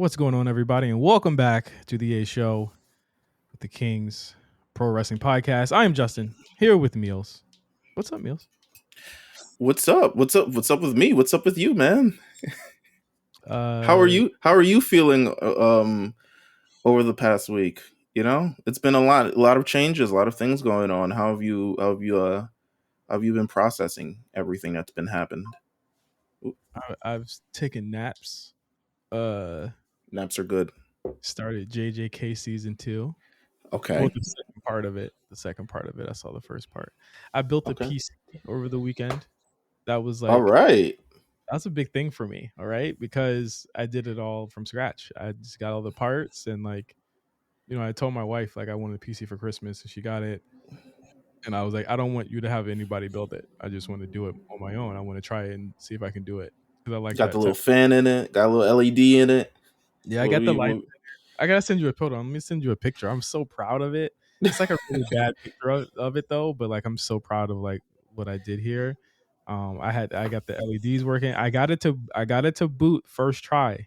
What's going on, everybody, and welcome back to the A Show with the Kings Pro Wrestling Podcast. I am Justin, here with Meelz. What's up, Meelz? What's up? What's up? What's up with me? What's up with you, man? How are you? How are you feeling over the past week? You know, it's been a lot of changes, a lot of things going on. How have you been processing everything that's been happened? I've taken naps. Naps are good. Started JJK season 2. Okay. Well, the second part of it. I saw the first part. I built a Okay. PC over the weekend. That was All right. that's a big thing for me. All right, because I did it all from scratch. I just got all the parts and I told my wife I wanted a PC for Christmas, and she got it. And I was like, I don't want you to have anybody build it. I just want to do it on my own. I want to try it and see if I can do it because I like Got the that little tech. fan in it. Got a little LED in it. Yeah, I got the light. I gotta send you a photo. Let me send you a picture. I'm so proud of it. It's a really bad picture of it though, but I'm so proud of what I did here. I got the LEDs working. I got it to boot first try.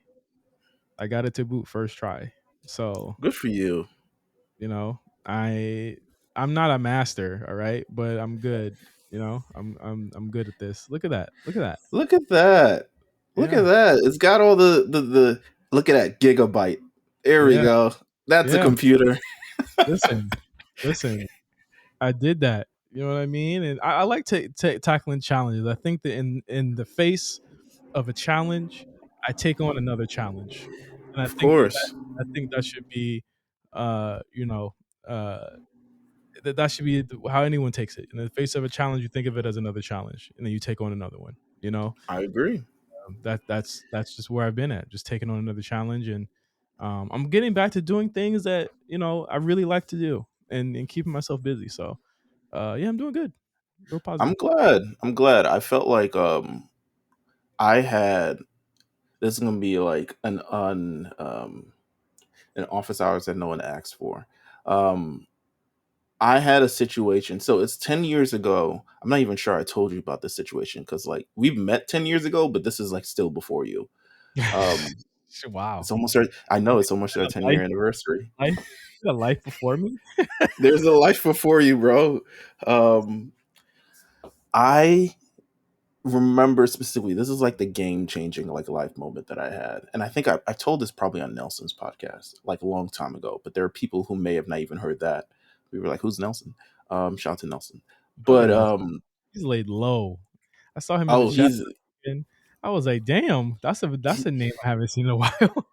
So Good for you. you know, I'm not a master, all right, but I'm good. I'm good at this. Look at that. Look at that. Look at that. Look at Yeah. that. It's got all the look at that gigabyte. There we Yeah. go. That's a Yeah. computer. Listen. I did that. You know what I mean? And I like tackling challenges. I think that in the face of a challenge, I take on another challenge, and Of course. I think that should be, uh, you know, uh, that should be how anyone takes it. In the face of a challenge, you think of it as another challenge, and then you take on another one. I agree. That's just where I've been at, just taking on another challenge, and I'm getting back to doing things that I really like to do, and keeping myself busy. So, yeah, I'm doing good, real I'm positive. glad. I'm glad. I felt like I had this is gonna be like an office hours that no one asked for. Um I had a situation. So it's 10 years ago. I'm not even sure I told you about this situation because we've met 10 years ago, but this is still before you. Um Wow, it's almost our, I know it's almost our 10-year life, anniversary. life, a life before me. There's a life before you, bro. I remember specifically, this is the game changing life moment that I had. And I think I told this probably on Nelson's podcast a long time ago, but there are people who may have not even heard that. We were like, who's Nelson? Shout out to Nelson. I know But Nelson. He's laid low. I saw him in the oh, chat, and I was like, "Damn, that's a name I haven't seen in a while."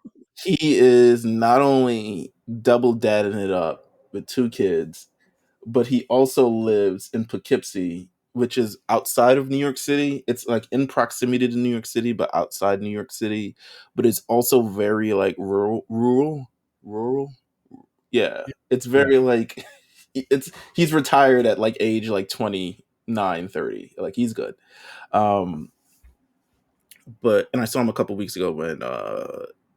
he is not only double dadding it up with 2 kids, but he also lives in Poughkeepsie, which is outside of New York City. It's in proximity to New York City, but outside New York City. But it's also very rural. Yeah, it's Yeah. very he's retired at age 29, 30. He's good. Um, and I saw him a couple weeks ago when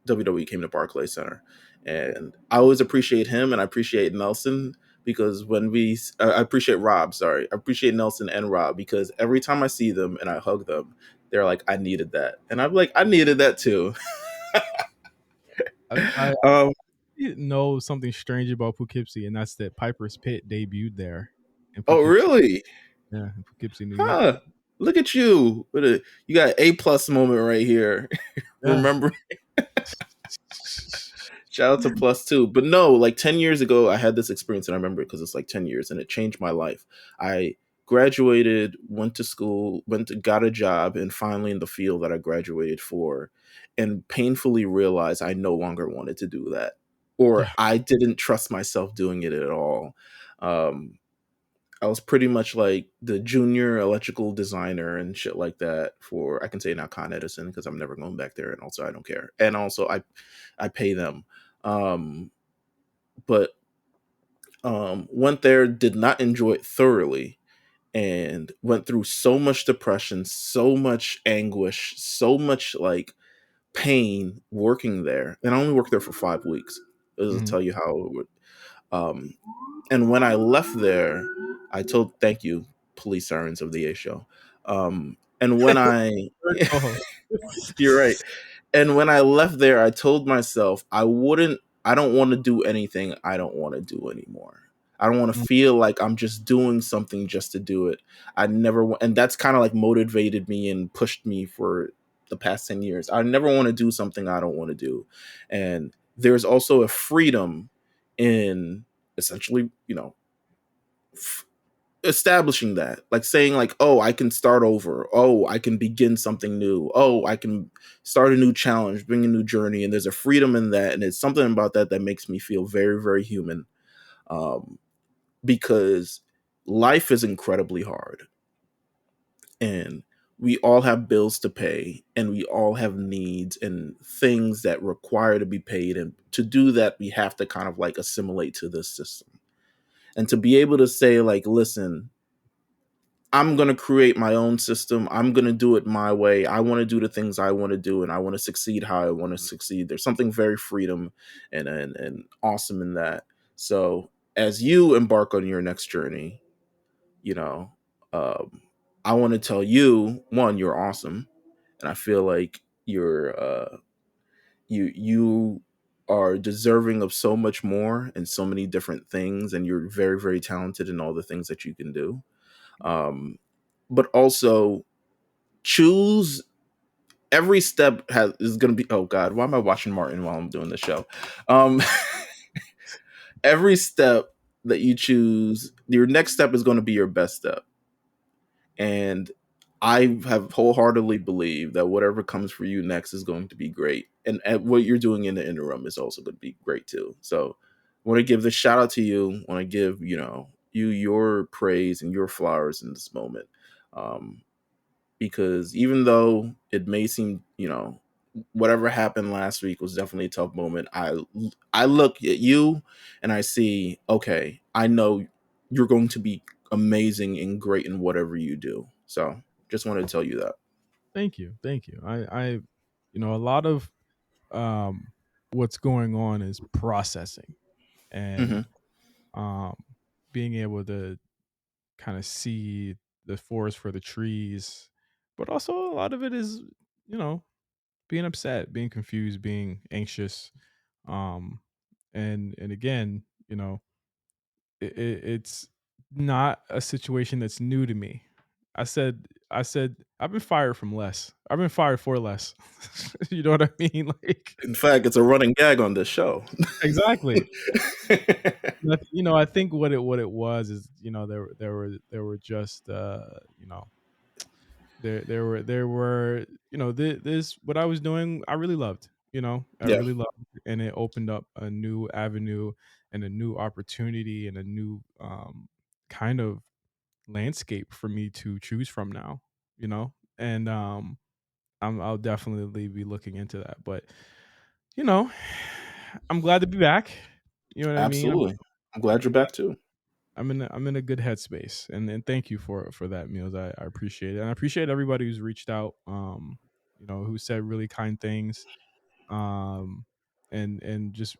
WWE came to Barclays Center, and I always appreciate him and I appreciate Nelson because I appreciate Rob. Sorry, I appreciate Nelson and Rob because every time I see them and I hug them, they're like, "I needed that," and I'm like, "I needed that too." I um, know something strange about Poughkeepsie, and that's that Piper's Pit debuted there in oh, Poughkeepsie. really? Yeah, in Poughkeepsie, New York. Huh? Look at you! You got an A+ moment right here. Yeah. Remember? Shout out to Plus Two. But no, 10 years ago, I had this experience and I remember it because it's 10 years and it changed my life. I graduated, went to school, got a job, and finally in the field that I graduated for, and painfully realized I no longer wanted to do that. Or Yeah. I didn't trust myself doing it at all. Um, I was pretty much the junior electrical designer and shit like that for, I can say now, Con Edison, because I'm never going back there, and also I don't care. And also I pay them. Um, but went there, did not enjoy it thoroughly, and went through so much depression, so much anguish, so much pain working there. And I only worked there for 5 weeks. This will Mhm. tell you how it would. Um, and when I left there, I told, thank you, police sirens of the A Show. And when I, Co-host. you're right. And when I left there, I told myself I don't want to do anything I don't want to do anymore. I don't want to Mm, feel like I'm just doing something just to do it. And that's kind of like motivated me and pushed me for the past 10 years. I never want to do something I don't want to do. And there's also a freedom in essentially, establishing that, like saying like, oh, I can start over, oh, I can begin something new, oh, I can start a new challenge, bring a new journey, and there's a freedom in that, and it's something about that that makes me feel very, very human. um, because life is incredibly hard, and we all have bills to pay, and we all have needs and things that require to be paid, and to do that we have to kind of like assimilate to this system, and to be able to say like, listen, I'm going to create my own system. I'm going to do it my way. I want to do the things I want to do, and I want to succeed how I want to succeed. There's something very freedom and awesome in that. So as you embark on your next journey, you know, um, I want to tell you, one, you're awesome, and I feel like you are deserving of so much more and so many different things, and you're very, very talented in all the things that you can do. Um, but also choose every step has is going to be, oh god, why am I watching Martin while I'm doing the show? um every step that you choose, your next step is going to be your best step, and I have wholeheartedly believed that whatever comes for you next is going to be great, and what you're doing in the interim is also going to be great too. So I want to give this shout out to you. I want to give you your praise and your flowers in this moment. um because even though it may seem, whatever happened last week was definitely a tough moment, I look at you and I see, okay, I know you're going to be amazing and great in whatever you do. So just wanted to tell you that. thank you, thank you. A lot of um, what's going on is processing Hmm. and um, being able to kind of see the forest for the trees, but also a lot of it is, you know, being upset, being confused, being anxious, um, and again, it's not a situation that's new to me. I said I've been fired from less. I've been fired for less. You know what I mean? Like In fact, it's a running gag on this show. exactly. I think what it was is, there were just there were this what I was doing I really loved. I Yeah, really loved, and it opened up a new avenue and a new opportunity and a new kind of landscape for me to choose from now, and I'll definitely be looking into that. But you know, I'm glad to be back. You know what I mean? absolutely. I'm glad you're I'm glad. back too. I'm in a good headspace, and thank you for that, Meals. I appreciate it, and I appreciate everybody who's reached out. Who said really kind things, um, and just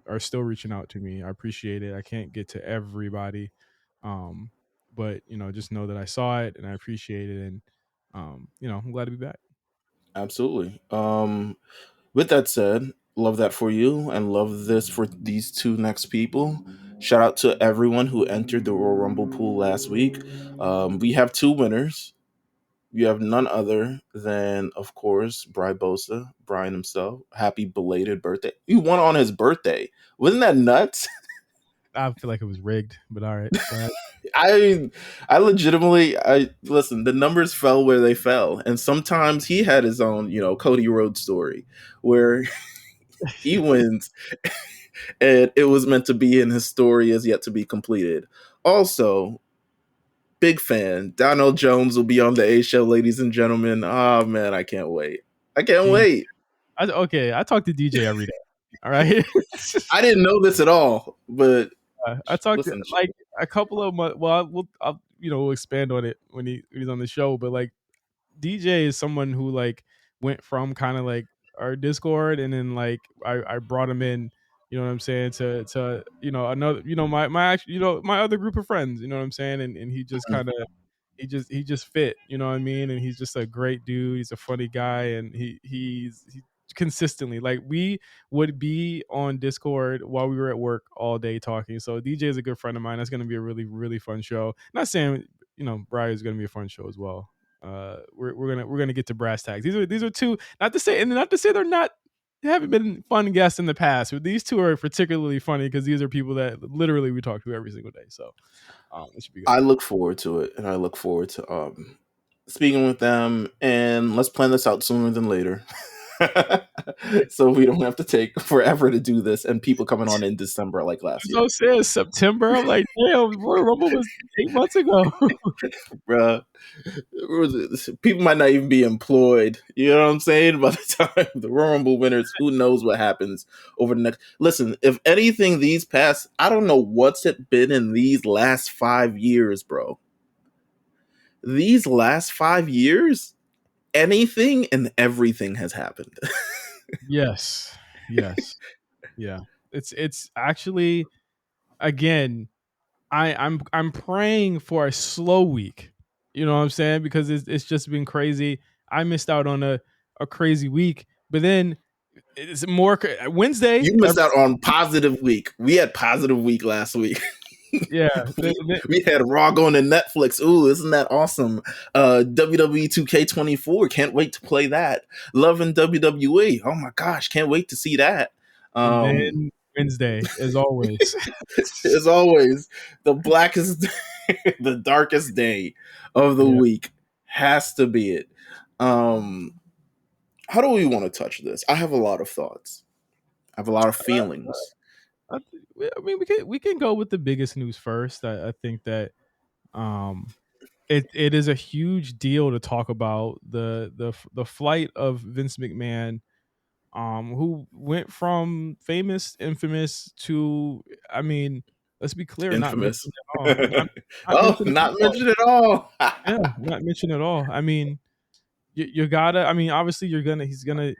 are still reaching out to me. I appreciate it. I can't get to everybody, um, but just know that I saw it and I appreciate it, and I'm glad to be back. Absolutely. With that said, love that for you and love this for these two next people. Shout out to everyone who entered the Royal Rumble pool last week. We have two winners. You have none other than, of course, Brian himself. Happy belated birthday. You won on his birthday. Wasn't that nuts? I feel like it was rigged, but all right, go ahead. I I legitimately I listen, the numbers fell where they fell. And sometimes he had his own, Cody Rhodes story where he wins and it was meant to be, and his story is yet to be completed. Also, big fan. Donald Jones will be on the A show, ladies and gentlemen. Oh man, I can't wait. I can't DJ, wait. okay, I talk to DJ every day. All right. I didn't know this at all, but I talked to listen, like a couple of months. Well, I'll we'll expand on it when he's on the show. But like DJ is someone who like went from kind of like our Discord, and then like I brought him in. You know what I'm saying, to another, my actual, my other group of friends. You know what I'm saying, and he just kind of he just fit. You know what I mean, and he's just a great dude. He's a funny guy, and he consistently. Like we would be on Discord while we were at work all day talking. So DJ is a good friend of mine. That's going to be a really really fun show. Not saying Brian is going to be a fun show as well. We're gonna get to brass tacks. These are two. Not to say they're not. They haven't been fun guests in the past, but these two are particularly funny because these are people that literally we talk to every single day. So it should be good. I look forward to it, and I look forward to speaking with them. And let's plan this out sooner than later, so we don't have to take forever to do this. And people coming on in December like last So year, says September. I'm like, damn, Royal Rumble was 8 months ago. bruh. People might not even be employed. You know what I'm saying? By the time the Royal Rumble winners, who knows what happens over the next. Listen, if anything, these past, I don't know what's it been in these last 5 years, bro. These last 5 years, anything and everything has happened. Yes. Yeah. It's actually, again, I'm praying for a slow week. You know what I'm saying? Because it's just been crazy. I missed out on a crazy week, but then it's more Wednesday. You missed out on positive week. We had positive week last week. Yeah. We had Raw going to Netflix. Ooh, isn't that awesome? WWE 2K24. Can't wait to play that. Loving WWE. Oh my gosh, can't wait to see that. And then Wednesday, as always. As always, the blackest, the darkest day of the week has to be it. How do we want to touch this? I have a lot of thoughts. I have a lot of feelings. I mean, we can go with the biggest news first. I think that it is a huge deal to talk about the flight of Vince McMahon, who went from infamous to, I mean, let's be clear, not Infamous. mentioned at all. Not Oh, mentioned at not all. mentioned at all. Yeah, not mentioned at all. I mean, you gotta. I mean, obviously, he's gonna.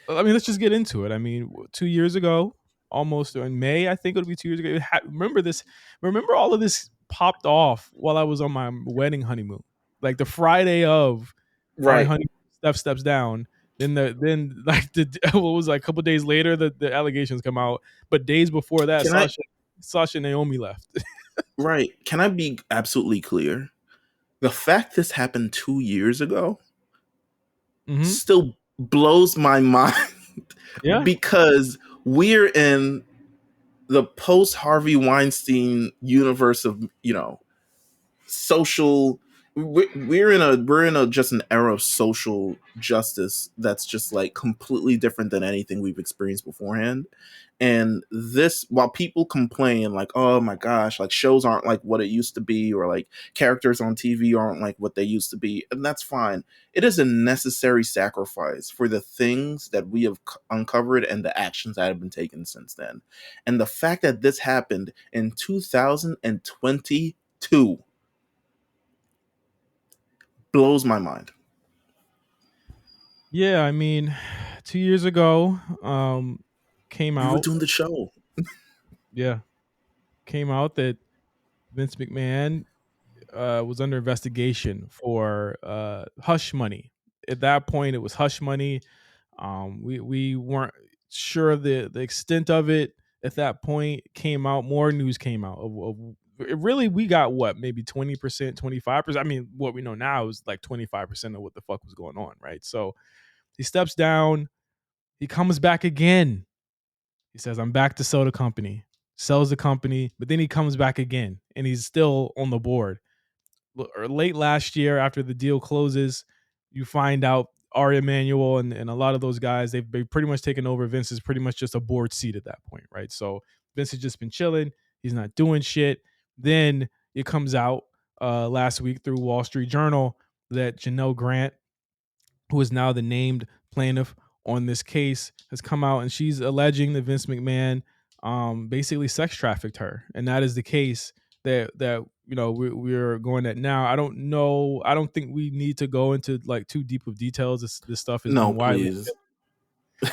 I mean, let's just get into it. I mean, 2 years ago, almost in May, I think it'll be 2 years ago. Remember this? Remember all of this popped off while I was on my wedding honeymoon, like the Friday of my Right. honeymoon. Steph steps down. Then like what was like a couple days later the allegations come out, but days before that, Can I Sasha and Naomi left. right? Can I be absolutely clear? The fact this happened 2 years ago Mm-hmm. still blows my mind Yeah. because we're in the post Harvey Weinstein universe of social. We're in a just an era of social justice that's just like completely different than anything we've experienced beforehand. And this, while people complain like, oh my gosh, like shows aren't like what it used to be, or like characters on TV aren't like what they used to be, and that's fine. It is a necessary sacrifice for the things that we have uncovered and the actions that have been taken since then. And the fact that this happened in 2022 blows my mind. Yeah, I mean, 2 years ago, came We were out. doing the show. Yeah, came out that Vince McMahon was under investigation for hush money. At that point, it was hush money. We weren't sure the extent of it. At that point, came out more news came out of it. Really, we got what, maybe 20%, 25%. I mean, what we know now is like 25% of what the fuck was going on, right? So he steps down. He comes back again. He says, I'm back to sell the company, sells the company, but then he comes back again and he's still on the board. Or late last year, after the deal closes, you find out Ari Emanuel and a lot of those guys, they've pretty much taken over. Vince is pretty much just a board seat at that point, right? So Vince has just been chilling. He's not doing shit. Then it comes out last week through Wall Street Journal that Janelle Grant, who is now the named plaintiff on this case, has come out and she's alleging that Vince McMahon basically sex trafficked her, and that is the case that we're going at now. I don't know. I don't think we need to go into like too deep of details. This stuff has No, been widely. please.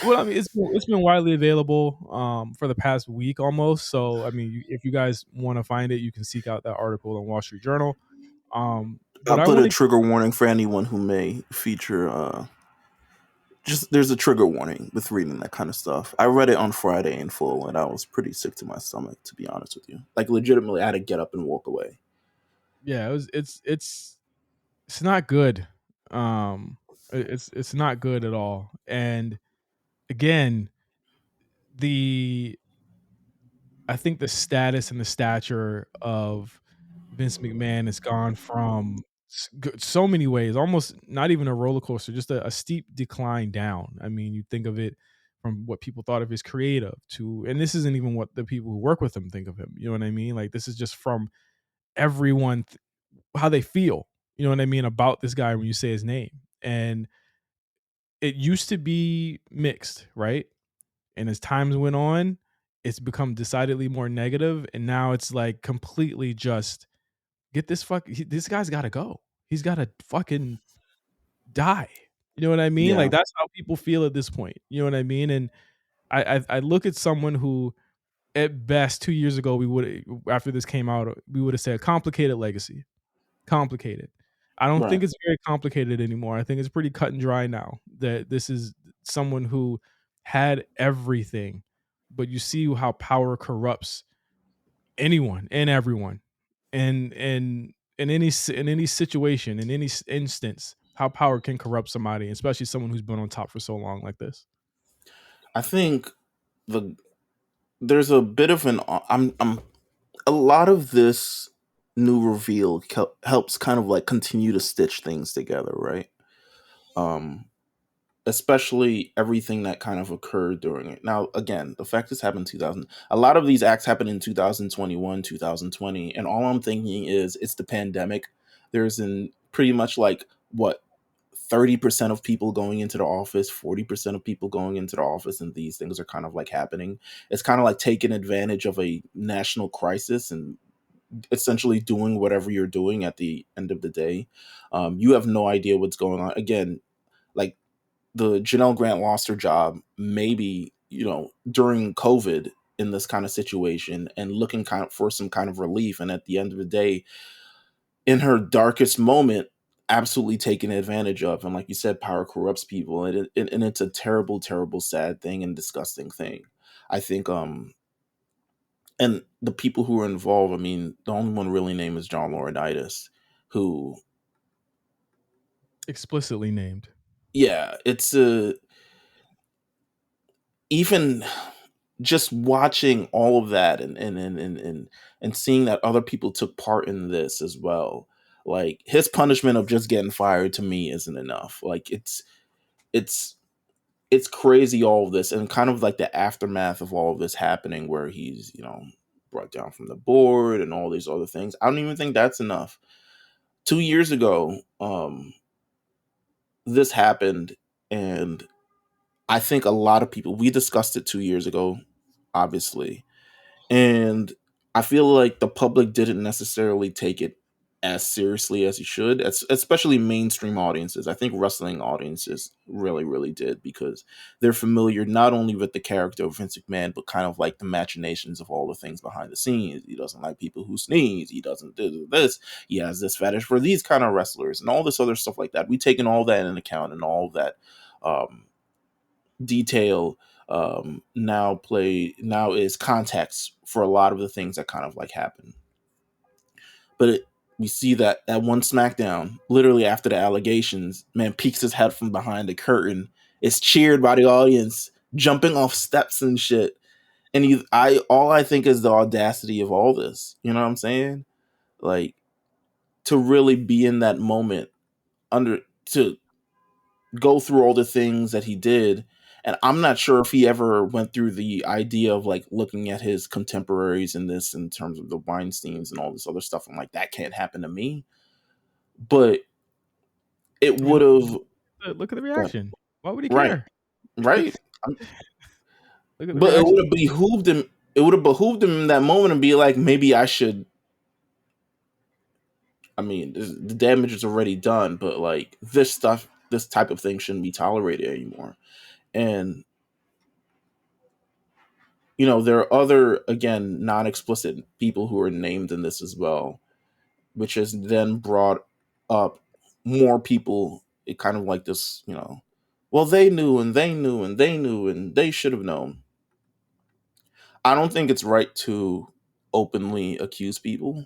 Well, I mean, it's been widely available for the past week almost. So, I mean, if you guys want to find it, you can seek out that article in Wall Street Journal. But I'll I put want a to. trigger warning for anyone who may feature just there's a trigger warning with reading that kind of stuff. I read it on Friday in full, and I was pretty sick to my stomach, to be honest with you. Like legitimately, I had to get up and walk away. Yeah, it's not good. It's not good at all. And again, the I think the status and the stature of Vince McMahon has gone from so many ways, almost not even a roller coaster, just a steep decline down. I mean, you think of it from what people thought of his creative to, and this isn't even what the people who work with him think of him. You know what I mean? Like this is just from everyone how they feel. You know what I mean about this guy when you say his name. And it used to be mixed, right? And as times went on, it's become decidedly more negative, and now it's like completely just get this guy's got to go. He's got to fucking die. You know what I mean? Yeah, Like that's how people feel at this point. You know what I mean? And I look at someone who, at best, 2 years ago, we would after this came out, we would have said complicated legacy, complicated. I don't right. think it's very complicated anymore. I think it's pretty cut and dry now that this is someone who had everything, but you see how power corrupts anyone and everyone, and in any situation, in any instance, how power can corrupt somebody, especially someone who's been on top for so long like this. I think the there's a bit of an I'm a lot of this new reveal helps kind of like continue to stitch things together, right? Um, Especially everything that kind of occurred during it. Now, again, the fact this happened in 2000, a lot of these acts happened in 2021, 2020, and all I'm thinking is it's the pandemic. There's in pretty much like what 30% of people going into the office, 40% of people going into the office, and these things are kind of like happening. It's kind of like taking advantage of a national crisis and essentially doing whatever you're doing at the end of the day. You have no idea what's going on. Again, like the Janelle Grant lost her job, maybe, during COVID in this kind of situation and looking kind of for some kind of relief. And at the end of the day, in her darkest moment, absolutely taken advantage of. And like you said, power corrupts people. And it's a terrible, terrible, sad thing and disgusting thing. I think, and the people who are involved, I mean, the only one really named is John Laurinaitis, who, Explicitly named. yeah, it's even just watching all of that and seeing that other people took part in this as well. Like his punishment of just getting fired to me isn't enough. Like it's it's crazy all of this and kind of like the aftermath of all of this happening where he's, brought down from the board and all these other things. I don't even think that's enough. 2 years ago, this happened, and I think a lot of people, we discussed it 2 years ago, obviously. And I feel like the public didn't necessarily take it as seriously as he should, especially mainstream audiences. I think wrestling audiences really, really did because they're familiar not only with the character of Vince McMahon, but kind of like the machinations of all the things behind the scenes. He doesn't like people who sneeze. He doesn't do this. He has this fetish for these kind of wrestlers and all this other stuff like that. We've taken all that into account and all that um, detail now is context for a lot of the things that kind of like happen. But we see that one SmackDown, literally after the allegations, man peeks his head from behind the curtain, is cheered by the audience, jumping off steps and shit. And I all I think is the audacity of all this. You know what I'm saying? Like to really be in that moment under to go through all the things that he did. And I'm not sure if he ever went through the idea of like looking at his contemporaries in this in terms of the Weinsteins and all this other stuff. I'm like, that can't happen to me. But it I mean, would have, look at the reaction. Why would he right, care? right. Look at the But it reaction. would have behooved him. It would have behooved him in that moment and be like, maybe I should. I mean, the damage is already done, but like this stuff, this type of thing shouldn't be tolerated anymore. And there are other, again, non-explicit people who are named in this as well, which has then brought up more people. It kind of like this, well, they knew and they knew and they knew and they should have known. I don't think it's right to openly accuse people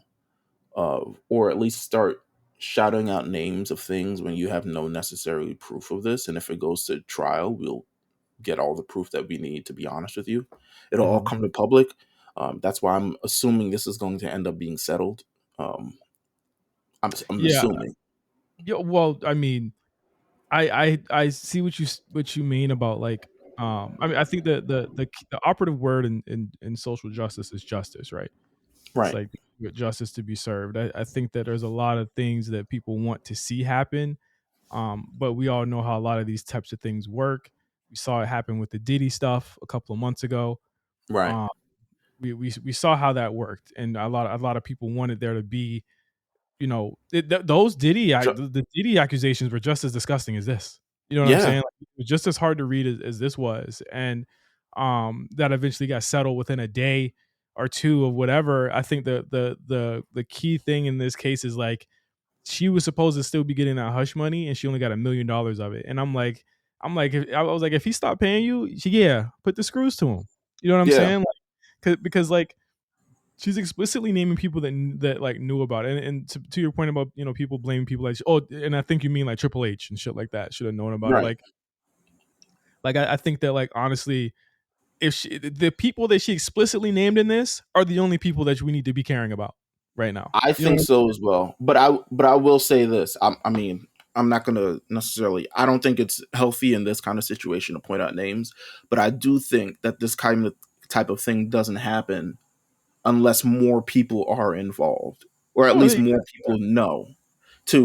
of, or at least start shouting out names of things when you have no necessary proof of this. And if it goes to trial, we'll get all the proof that we need, to be honest with you. It'll all Mhm. come to public. That's why I'm assuming this is going to end up being settled. Um, I'm Yeah, assuming. yeah. Well, I mean, I see what you mean about like I mean I think the operative word in social justice is justice, right? It's Right. like with justice to be served. I think that there's a lot of things that people want to see happen, but we all know how a lot of these types of things work. We saw it happen with the Diddy stuff a couple of months ago. Right. Um, we saw how that worked, and a lot of people wanted there to be, you know, those Ju- the Diddy accusations were just as disgusting as this. You know what I'm yeah. saying? Like, it was just as hard to read as this was, and that eventually got settled within a day or two of whatever. I think the key thing in this case is like she was supposed to still be getting that hush money, and she only got $1 million of it. And I was like, if he stopped paying you, yeah, put the screws to him. You know what I'm Yeah. saying? Like, because like she's explicitly naming people that like knew about it. And to your point about, you know, people blaming people like, oh, and I think you mean like Triple H and shit like that should have known about it. Right. Like I think that like honestly, if the people that she explicitly named in this are the only people that we need to be caring about right now. I You know think what so as well. But I will say this. I mean, I'm not going to necessarily. I don't think it's healthy in this kind of situation to point out names. But I do think that this kind of type of thing doesn't happen unless more people are involved, or at I'm least saying? more people know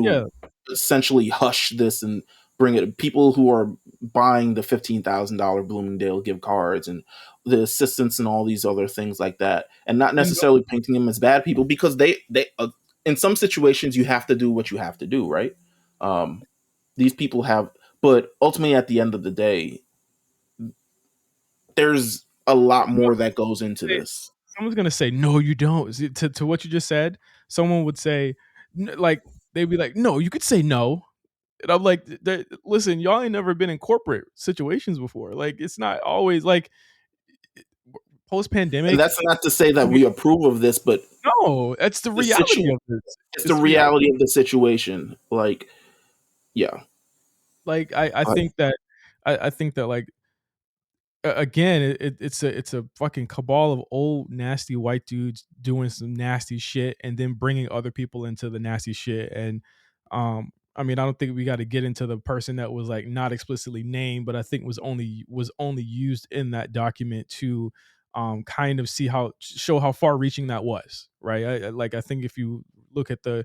Yeah, to essentially hush this and bring it. People who are buying the $15,000 Bloomingdale gift cards and the assistants and all these other things like that, and not and necessarily painting them as bad people, because they in some situations you have to do what you have to do, right? Um, these people have, but ultimately at the end of the day, there's a lot more that goes into this. someone's gonna say, "No, you don't." To what you just said, someone would say, like they'd be like, "No, you could say no." And I'm like, "Listen, y'all ain't never been in corporate situations before. Like, it's not always like post And pandemic. that's not to say that we approve of this, but No, that's the the reality situ of this. it's the It's the reality. reality of the situation. Like, yeah, Like, I I, think that, I think that like again, it's a fucking cabal of old nasty white dudes doing some nasty shit and then bringing other people into the nasty shit. And I mean, I don't think we got to get into the person that was like not explicitly named, but I think was only used in that document to kind of see how show how far reaching that was, right? I think if you look at the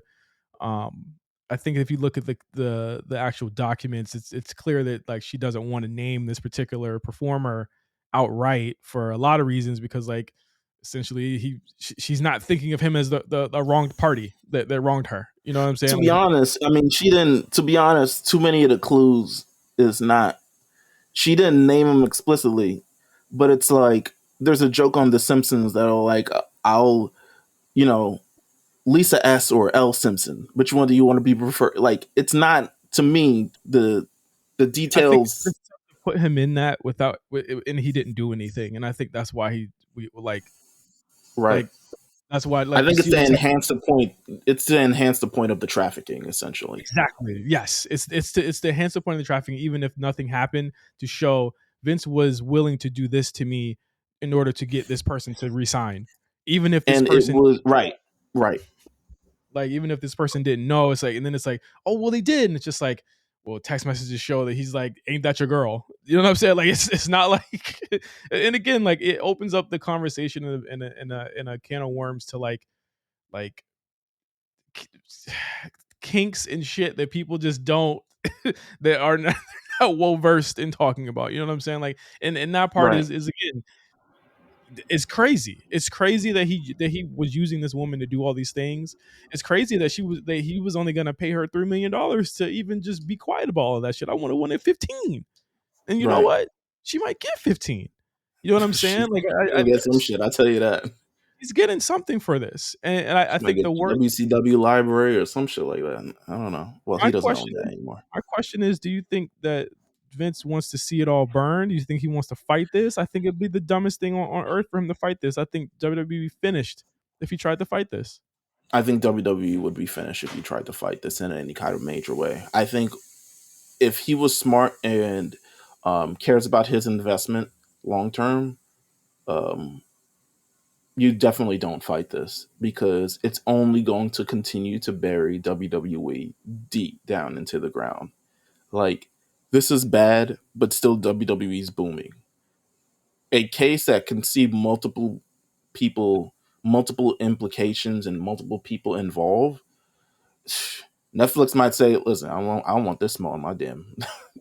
um I think if you look at the actual documents, it's clear that like she doesn't want to name this particular performer outright for a lot of reasons, because like essentially she's not thinking of him as the wronged party that wronged her. You know what I'm saying? to be Like honest, I mean, she didn't. To be honest, too many of the clues is not. She didn't name him explicitly, but it's like there's a joke on The Simpsons that'll like, I'll, you know, Lisa S or L Simpson. Which one do you want to be preferred? Like, it's not, to me, the I think details. it's tough to put him in that without and he didn't do anything, and I think that's why we Right. like that's why I like you think it's see to what's enhance the point. It's to enhance the point of the trafficking, essentially. exactly. Yes, it's to enhance the point of the trafficking, even if nothing happened, to show Vince was willing to do this to me in order to get this person to resign, even if this And it person was right, right, even if this person didn't know. It's like, and then it's like, oh well, they did, and it's just like, well, text messages show that he's like, ain't that your girl? You know what I'm saying? Like it's not like, and again, like it opens up the conversation in a can of worms to like kinks and shit that people just don't that are not, not well versed in talking about. You know what I'm saying? Like, and that part right. is again, it's crazy. It's crazy that he was using this woman to do all these things. It's crazy that he was only gonna pay her $3 million to even just be quiet about all of that shit. I want to win at 15, and you know Right. what? She might get 15. You know what I'm She saying? Like gonna get some shit. I tell you that. he's getting something for this, and I She might think get the the worst. WCW library or some shit like that. I don't know. Well, My he doesn't own question that is, anymore. my question is, do you think that Vince wants to see it all burn? Do you think he wants to fight this? I think it'd be the dumbest thing on earth for him to fight this. I think WWE would be finished if he tried to fight this. I think WWE would be finished if he tried to fight this in any kind of major way. I think if he was smart and cares about his investment long term, um, you definitely don't fight this because it's only going to continue to bury WWE deep down into the ground. Like, this is bad, but still WWE's booming. A case that can see multiple people, multiple implications, and multiple people involved. Netflix might say, "Listen, I don't want this small in my damn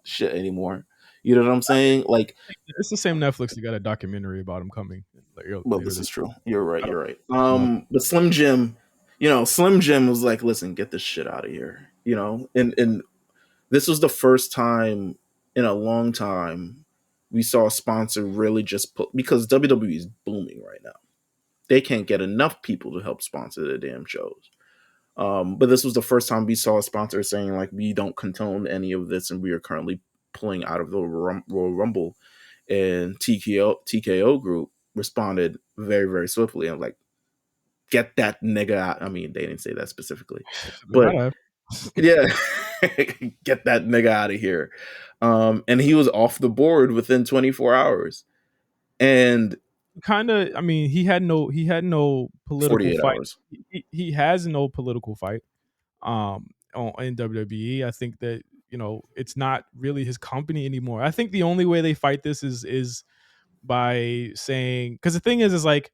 shit anymore." You know what I'm saying? Like, It's the same Netflix that got a documentary about him coming well, later this this is true. You're right. year. You're right. I don't But Slim Jim, Slim Jim was like, "Listen, get this shit out of here." And this was the first time in a long time we saw a sponsor really just put, because WWE is booming right now. They can't get enough people to help sponsor their damn shows. But this was the first time we saw a sponsor saying, like, we don't condone any of this and we are currently pulling out of the Royal Rumble. And TKO group responded very, very swiftly and like, get that nigga out. I mean, they didn't say that specifically, they might but have. yeah, get that nigga out of here. And he was off the board within 24 hours and Kind of. I mean, he had no political 48 fight. hours. He has no political fight. In WWE, I think that it's not really his company anymore. I think the only way they fight this is by saying, because the thing is like,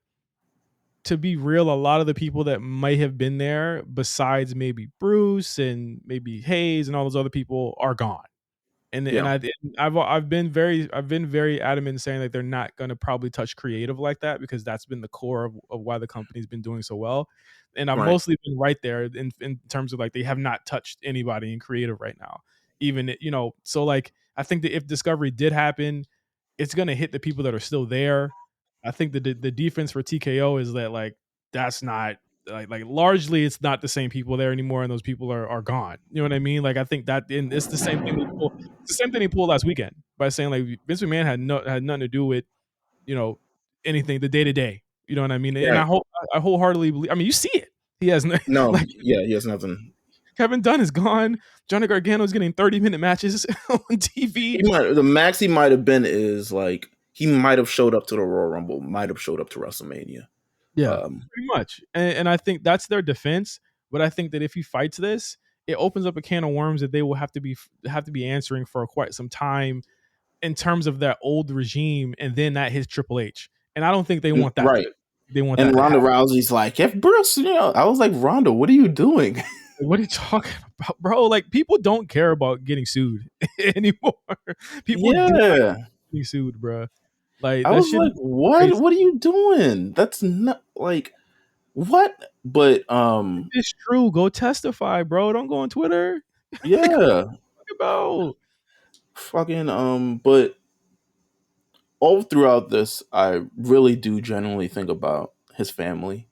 to be real, a lot of the people that might have been there, besides maybe Bruce and maybe Hayes and all those other people, are gone. And Yeah, I've been very adamant in saying that they're not going to probably touch creative like that, because that's been the core of why the company's been doing so well. And I've right. mostly been right there in terms of like, they have not touched anybody in creative right now. Even so like, I think that if Discovery did happen, it's going to hit the people that are still there. I think the defense for TKO is that, like, that's not like largely it's not the same people there anymore, and those people are gone. You know what I mean? Like, I think that, and it's the same thing it's the same thing he pulled last weekend by saying, like, Vince McMahon had nothing to do with anything, the day to day. You know what I mean? And Right. I wholeheartedly believe. I mean, you see it. He has No, like, yeah, he has nothing. Kevin Dunn is gone. Johnny Gargano is getting 30-minute matches on TV. The max he might have been is like he might have showed up to the Royal Rumble, might have showed up to WrestleMania. Yeah, Um, pretty much. And I think that's their defense. But I think that if he fights this, it opens up a can of worms that they will have to be answering for quite some time, in terms of that old regime, and then that hits Triple H. And I don't think right. they want And that to Ronda happen. Rousey's like, if Bruce, I was like, Ronda, what are you doing? What are you talking about, bro? Like, people don't care about getting sued anymore. People do not Yeah. get sued, bro. Like, I that was shit is like, what? crazy. What are you doing? That's not like what? But It's true. Go testify, bro. Don't go on Twitter. Like, what yeah. about? Fucking but all throughout this, I really do genuinely think about his family.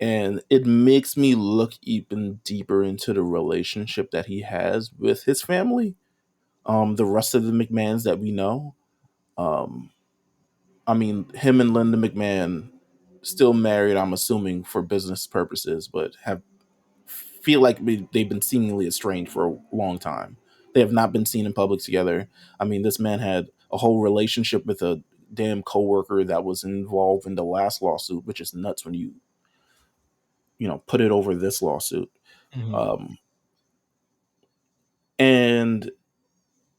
And it makes me look even deeper into the relationship that he has with his family. The rest of the McMahons that we know. Um, I mean, him and Linda McMahon still married, I'm assuming for business purposes, but have feel like they've been seemingly estranged for a long time. They have not been seen in public together. I mean, this man had a whole relationship with a damn coworker that was involved in the last lawsuit, which is nuts when you put it over this lawsuit. Mhm. Um, and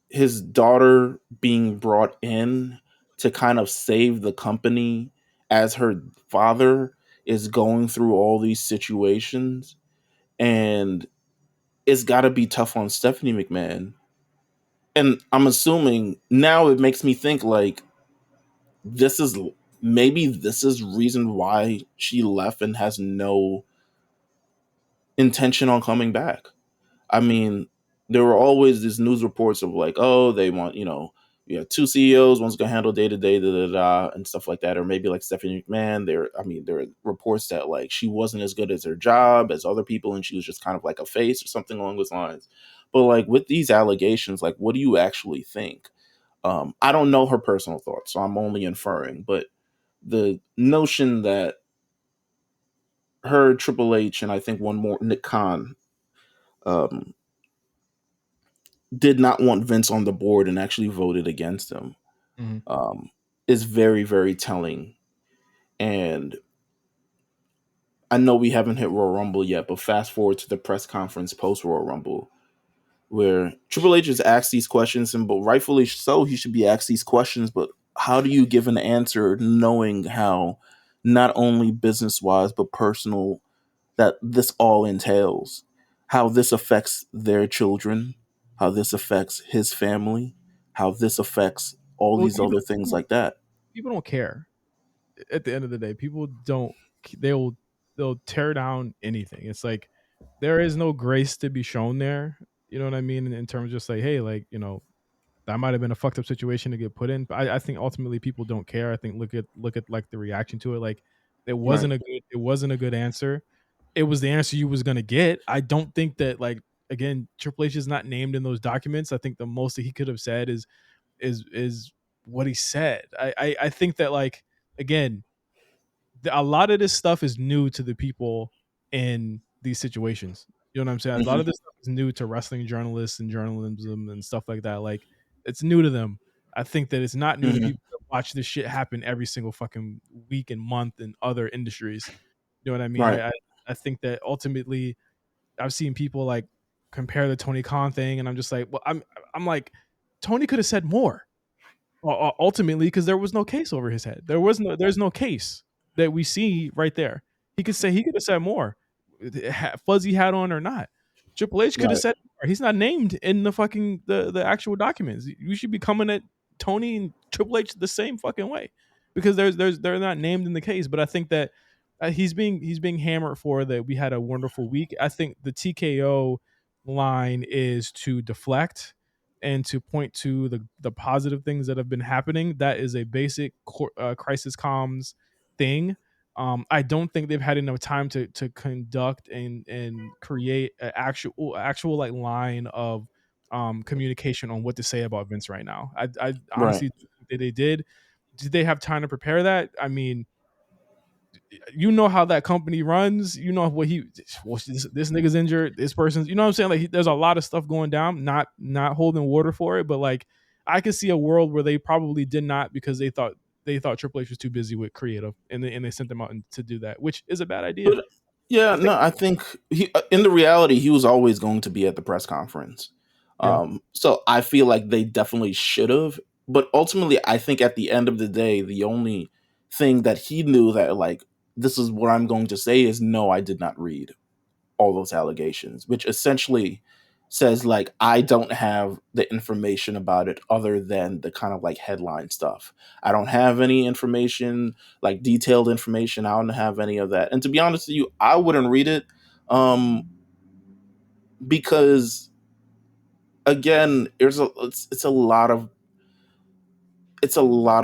his daughter being brought in to kind of save the company as her father is going through all these situations, and it's got to be tough on Stephanie McMahon. And I'm assuming now it makes me think like this is maybe this is reason why she left and has no intention on coming back. I mean, there were always these news reports of like, oh, they want, two CEOs, one's gonna handle day to day, da da da, and stuff like that, or maybe like Stephanie McMahon. There are reports that like she wasn't as good as her job as other people, and she was just kind of like a face or something along those lines. But like with these allegations, like what do you actually think? I don't know her personal thoughts, so I'm only inferring. But the notion that her, Triple H, and I think one more, Nick Khan, um, did not want Vince on the board and actually voted against him, Mhm. um, is very, very telling. And I know we haven't hit Royal Rumble yet, but fast forward to the press conference post Royal Rumble, where Triple H is asked these questions, and but rightfully so, he should be asked these questions. But how do you give an answer knowing how not only business wise but personal that this all entails? How this affects their children, how this affects his family, how this affects all Well, these other things like that. people don't care. At the end of the day, people don't. They'll they'll tear down anything. It's like there is no grace to be shown there. You know what I mean? In terms of just like, hey, like that might have been a fucked up situation to get put in. But I think ultimately people don't care. I think look at like the reaction to it. Like Right. it wasn't a good answer. It was the answer you was gonna get. I don't think that like again Triple H is not named in those documents. I think the most that he could have said is what he said. I think that like again a lot of this stuff is new to the people in these situations. You know what I'm saying? A lot Hmm. of this stuff is new to wrestling journalists and journalism and stuff like that. Like it's new to them. I think that it's not new to Hmm. people that watch this shit happen every single fucking week and month in other industries. You know what I mean? Right. I think that ultimately I've seen people like compare the Tony Khan thing, and I'm just like, well, I'm like, Tony could have said more ultimately because there was no case over his head. There's no case that we see right there. He could have said more, fuzzy hat on or not. Triple H could have Right. said more. He's not named in the fucking the actual documents. You should be coming at Tony and Triple H the same fucking way because they're not named in the case. But I think that he's being hammered for that. We had a wonderful week. I think the TKO line is to deflect and to point to the positive things that have been happening. That is a basic crisis comms thing. I don't think they've had enough time to conduct and create an actual like line of communication on what to say about Vince right now. I Right. honestly think that they did. Did they have time to prepare that? I mean, you know how that company runs. You know what well, this nigga's injured. This person's, you know what I'm saying? Like, there's a lot of stuff going down. Not holding water for it, but like, I could see a world where they probably did not because they thought Triple H was too busy with creative, and they sent them out to do that, which is a bad idea. But yeah, I think no, I think he, in the reality, he was always going to be at the press conference. yeah. So I feel like they definitely should have. But ultimately, I think at the end of the day, the only thing that he knew that like this is what I'm going to say is no, I did not read all those allegations, which essentially says like I don't have the information about it other than the kind of like headline stuff. I don't have any information, like detailed information. I don't have any of that. And to be honest with you, I wouldn't read it um because again, it's a lot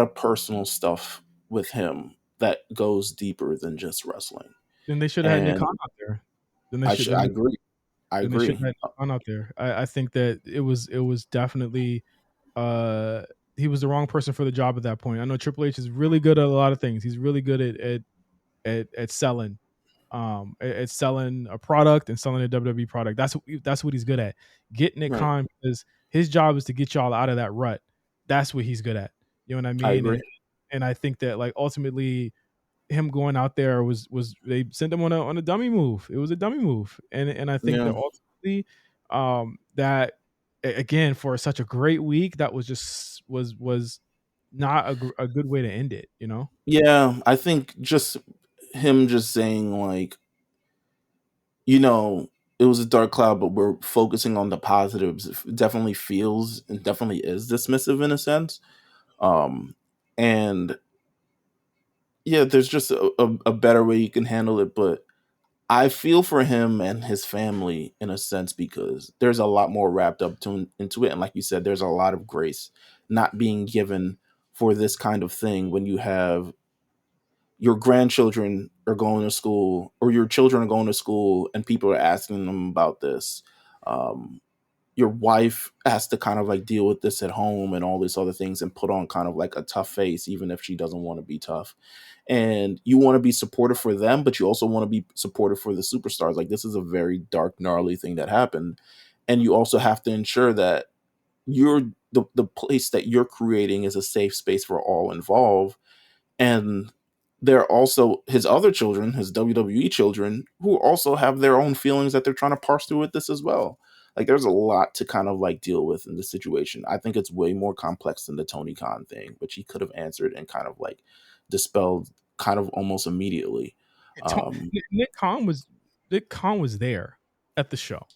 of personal stuff with him that goes deeper than just wrestling. Then they should have had Nick And Khan out there. Then they should I then agree. I then they should agree. have had Nick Khan out there. I think that it was definitely uh he was the wrong person for the job at that point. I know Triple H is really good at a lot of things. He's really good at selling at selling a product and selling a WWE product. That's what he's good at. Getting it Right. con because his job is to get y'all out of that rut. That's what he's good at. You know what I I mean? agree. And I think that like ultimately him going out there was they sent him on a dummy move. It was a dummy move. And I think that Yeah. ultimately that again for such a great week that was not a good way to end it, you know? Yeah, I think just him just saying like, you know, it was a dark cloud, but we're focusing on the positives. It definitely feels and definitely is dismissive in a sense. Um, and yeah, there's just a better way you can handle it, but I feel for him and his family in a sense because there's a lot more wrapped up into it, and like you said, there's a lot of grace not being given for this kind of thing when you have your grandchildren are going to school or your children are going to school and people are asking them about this. Um, your wife has to kind of like deal with this at home and all these other things and put on kind of like a tough face, even if she doesn't want to be tough. And you want to be supportive for them, but you also want to be supportive for the superstars. Like, this is a very dark, gnarly thing that happened. And you also have to ensure that you're the place that you're creating is a safe space for all involved. And there are also his other children, his WWE children, who also have their own feelings that they're trying to parse through with this as well. Like, there's a lot to kind of like deal with in this situation. I think it's way more complex than the Tony Khan thing, which he could have answered and kind of like dispelled kind of almost immediately. Um, Nick Khan was there at the show.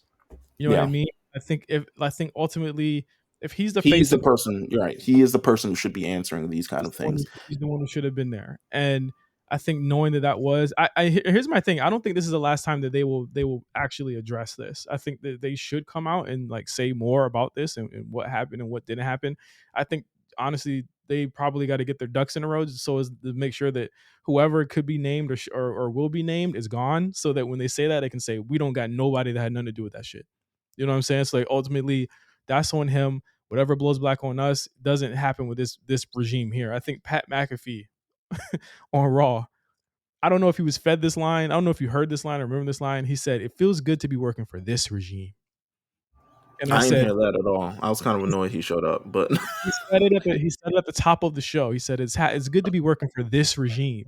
You know what I yeah, mean? I think ultimately, if he's the he's face the of person. You're right. He is the person who should be answering these kind of things. he's the one who should have been there. And I think knowing that was, here's my thing. I don't think this is the last time that they will actually address this. I think that they should come out and like say more about this and what happened and what didn't happen. I think honestly they probably got to get their ducks in a row so as to make sure that whoever could be named or will be named is gone, so that when they say that they can say we don't got nobody that had nothing to do with that shit. You know what I'm saying? So like ultimately, that's on him. Whatever blows black on us doesn't happen with this regime here. I think Pat McAfee on Raw. I don't know if he was fed this line. I don't know if you heard this line or remember this line. He said, "It feels good to be working for this regime." And I I didn't said, hear that at all. I was kind of annoyed he showed up, but he said it at the top of the show. He said, "It's good to be working for this regime."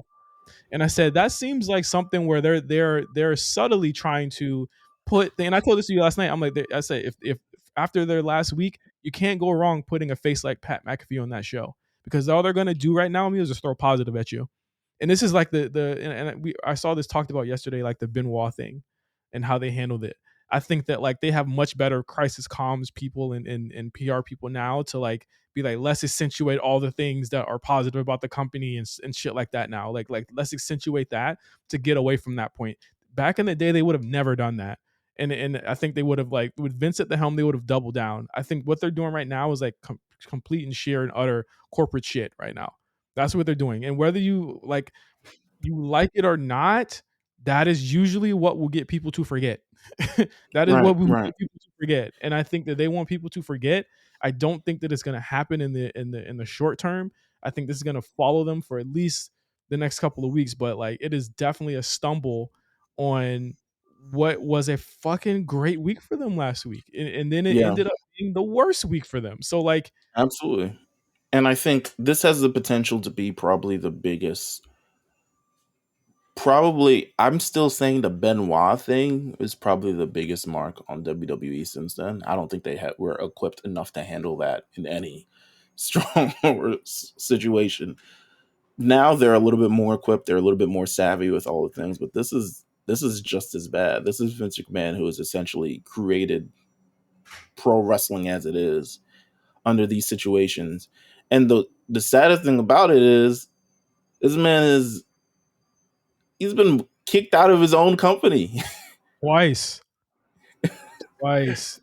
And I said that seems like something where they're subtly trying to put. And I told this to you last night. I'm like, I said if after their last week, you can't go wrong putting a face like Pat McAfee on that show, because all they're gonna do right now is just throw positive at you. And this is like I saw this talked about yesterday, like the Benoit thing and how they handled it. I think that like they have much better crisis comms people and PR people now to like be like, let's accentuate all the things that are positive about the company and shit like that now. Like let's accentuate that to get away from that point. Back in the day, they would have never done that. And I think they would have, like, with Vince at the helm, they would have doubled down. I think what they're doing right now is like complete and sheer and utter corporate shit right now. That's what they're doing. And whether you like it or not, that is usually what will get people to forget. That is right, what will right. get people to forget. And I think that they want people to forget. I don't think that it's going to happen in the short term. I think this is going to follow them for at least the next couple of weeks. But like, it is definitely a stumble on what was a fucking great week for them last week, and then it Yeah, ended up being the worst week for them. So like, absolutely. And I think this has the potential to be probably the biggest. Probably, I'm still saying the Benoit thing is probably the biggest mark on WWE since then. I don't think were equipped enough to handle that in any strong situation. Now they're a little bit more equipped. They're a little bit more savvy with all the things, but this is just as bad. This is Vince McMahon, who has essentially created pro wrestling as it is under these situations. And the saddest thing about it is this man he's been kicked out of his own company twice, twice,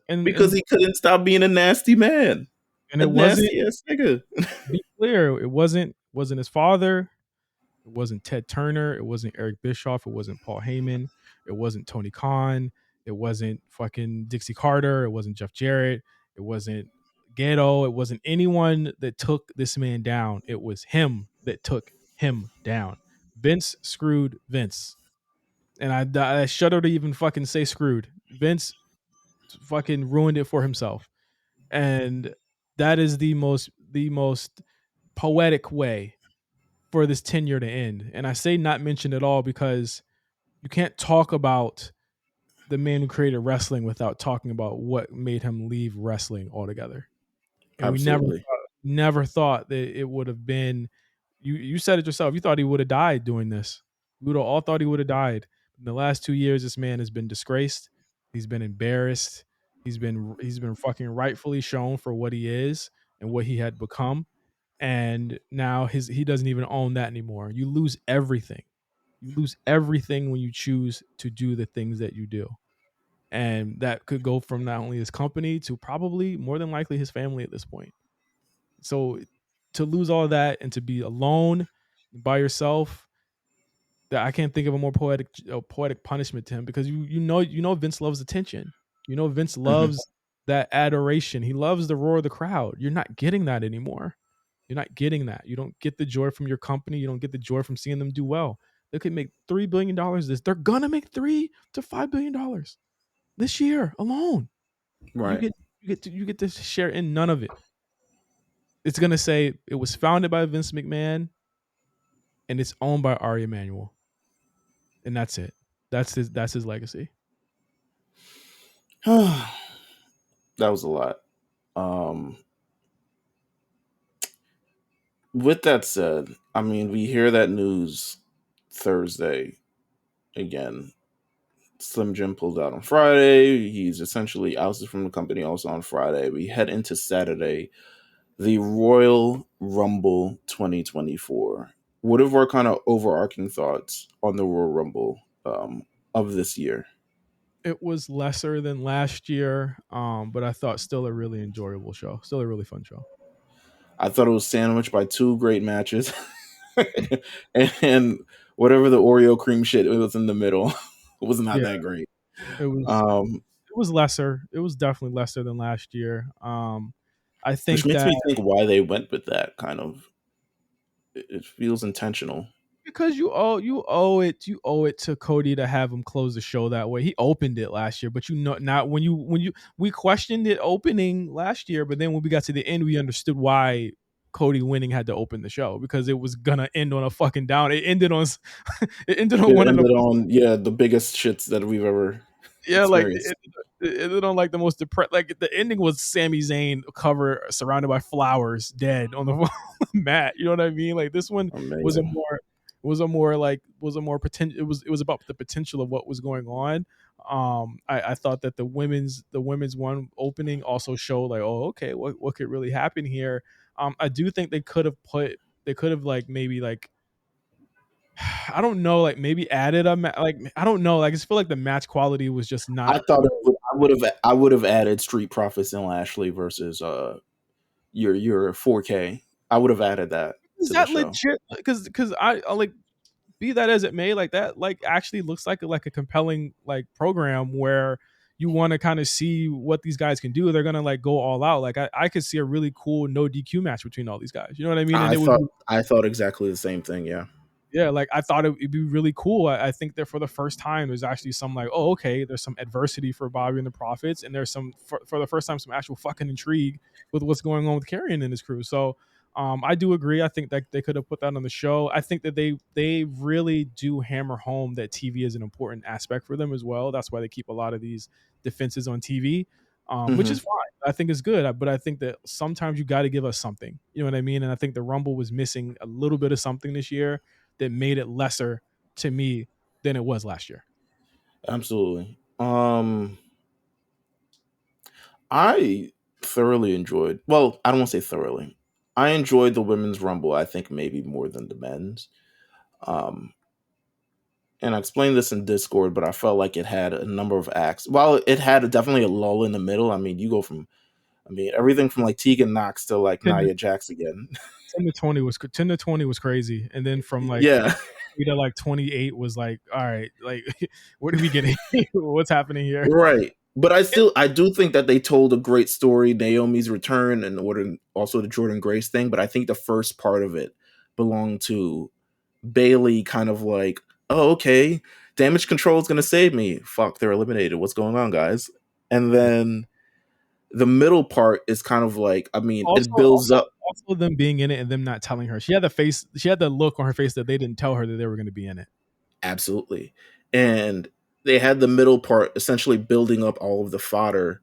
because he couldn't stop being a nasty man, and a it wasn't. nasty ass nigga. To be clear, it wasn't his father. It wasn't Ted Turner. It wasn't Eric Bischoff. It wasn't Paul Heyman. It wasn't Tony Khan. It wasn't fucking Dixie Carter. It wasn't Jeff Jarrett. It wasn't Ghetto. It wasn't anyone that took this man down. It was him that took him down. Vince screwed Vince. And I shudder to even fucking say screwed. Vince fucking ruined it for himself. And that is the most poetic way for this tenure to end. And I say not mentioned at all because you can't talk about the man who created wrestling without talking about what made him leave wrestling altogether. And we Absolutely, never thought that it would have been. You said it yourself. You thought he would have died doing this. We would have all thought he would have died. In the last 2 years, this man has been disgraced. He's been embarrassed. He's been fucking rightfully shown for what he is and what he had become. And now he doesn't even own that anymore. You lose everything. You lose everything when you choose to do the things that you do. And that could go from not only his company to probably more than likely his family at this point. So to lose all that and to be alone by yourself, that I can't think of a more poetic punishment to him, because you know Vince loves attention. Vince Mhm. loves that adoration. He loves the roar of the crowd. You're not getting that anymore. You're not getting that. You don't get the joy from your company. You don't get the joy from seeing them do well. They could make $3 billion this. They're gonna make $3 to $5 billion this year alone. You Right. get you get to share in none of it. It's gonna say it was founded by Vince McMahon and it's owned by Ari Emanuel, and that's it. That's his legacy. That was a lot. Um, with that said, I mean, we hear that news Thursday again. Slim Jim pulled out on Friday. He's essentially ousted from the company also on Friday. We head into Saturday, the Royal Rumble 2024. What are our kind of overarching thoughts on the Royal Rumble of this year? It was lesser than last year, but I thought still a really enjoyable show. Still a really fun show. I thought it was sandwiched by two great matches. And whatever the Oreo cream shit it was in the middle was not Yeah, that great. it was Um, it was lesser. It was definitely lesser than last year. I which think makes that me think why they went with that kind of. It feels intentional. because you owe it to Cody to have him close the show that way. He opened it last year, but not when you we questioned it opening last year, but then when we got to the end, we understood why Cody winning had to open the show because it was gonna end on a fucking down. It ended on it ended on It one of the ended on the biggest shits that we've ever yeah, like experienced. it ended on like the most depressed. Like the ending was Sami Zayn cover surrounded by flowers, dead on the mat. You know what I mean? Like this one was a Amazing. more potential. It was about the potential of what was going on. I thought that the women's one opening also showed like, oh, okay, what could really happen here? I do think they could have like maybe like I don't know, like maybe added like I don't know, like I just feel like the match quality was just I not thought where I would have added Street Profits and Lashley versus your 4K. I would have added that is to the that show. legit? Because I like be that as it may, like that like actually looks like a compelling like program where you want to kind of see what these guys can do. They're gonna like go all out. Like I could see a really cool no DQ match between all these guys. You know what I mean? And I it would thought be I thought exactly the same thing. Yeah. yeah, like I thought it'd be really cool. I think that for the first time, there's actually some like, oh, okay, there's some adversity for Bobby and the Profits, and there's some for the first time some actual fucking intrigue with what's going on with Karrion and his crew. So, I do agree. I think that they could have put that on the show. I think that they really do hammer home that TV is an important aspect for them as well. That's why they keep a lot of these defenses on TV, which Hmm. is fine. I think it's good, but I think that sometimes you got to give us something. You know what I mean? And I think the Rumble was missing a little bit of something this year that made it lesser to me than it was last year. Absolutely. I thoroughly enjoyed. Well, I don't want to say thoroughly. I enjoyed the women's rumble. I think maybe more than the men's. Um, and I explained this in Discord, but I felt like it had a number of acts. While it had definitely a lull in the middle. I mean, you go from, I mean, everything from like Tegan Knox to like 10 to, Nia Jax again. 10 to 20 was crazy, and then from like Yeah, 20 to like 28 was like, all right, like what are we getting? What's happening here? right. But I do think that they told a great story, Naomi's return, and order also the Jordan Grace thing. But I think the first part of it belonged to Bailey, kind of like, oh, okay, damage control is gonna save me. Fuck, they're eliminated. What's going on, guys? And Yeah. then the middle part is kind of like, I mean, Also, it builds also, up also them being in it and them not telling her. She had the look on her face that they didn't tell her that they were going to be in it. absolutely, and they had the middle part essentially building up all of the fodder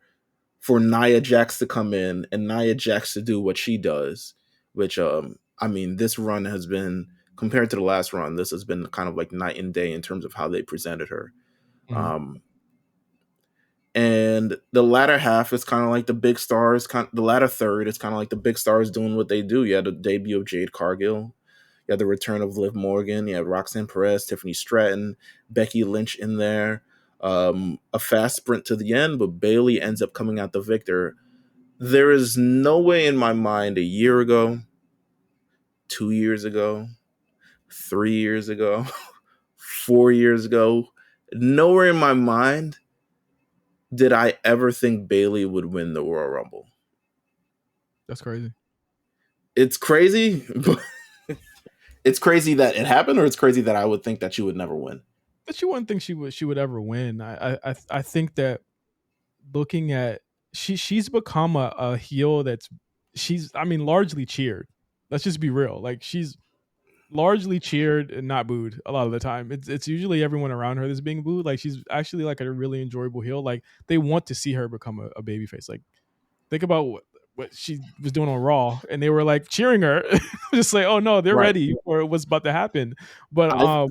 for Nia Jax to come in and Nia Jax to do what she does, which I mean, this run has been compared to the last run, this has been kind of like night and day in terms of how they presented her. Mhm. Um and the latter half is kind of like the big stars, the latter third is kind of like the big stars doing what they do. You had the debut of Jade Cargill, you had the return of Liv Morgan, you had Roxanne Perez, Tiffany Stratton, Becky Lynch in there. A fast sprint to the end, but Bailey ends up coming out the victor. There is no way in my mind a year ago, 2 years ago, 3 years ago, 4 years ago, nowhere in my mind did I ever think Bailey would win the Royal Rumble? That's crazy. It's crazy, but it's crazy that it happened, or it's crazy that I would think that she would never win. But you wouldn't think she would ever win. I think that looking at she's become a heel that's she's I mean largely cheered. Let's just be real. Like she's largely cheered and not booed a lot of the time. It's usually everyone around her that's being booed. Like she's actually like a really enjoyable heel. Like they want to see her become a baby face. Like think about what she was doing on Raw, and they were like cheering her, just like, oh no, they're Right. ready for what's about to happen. But I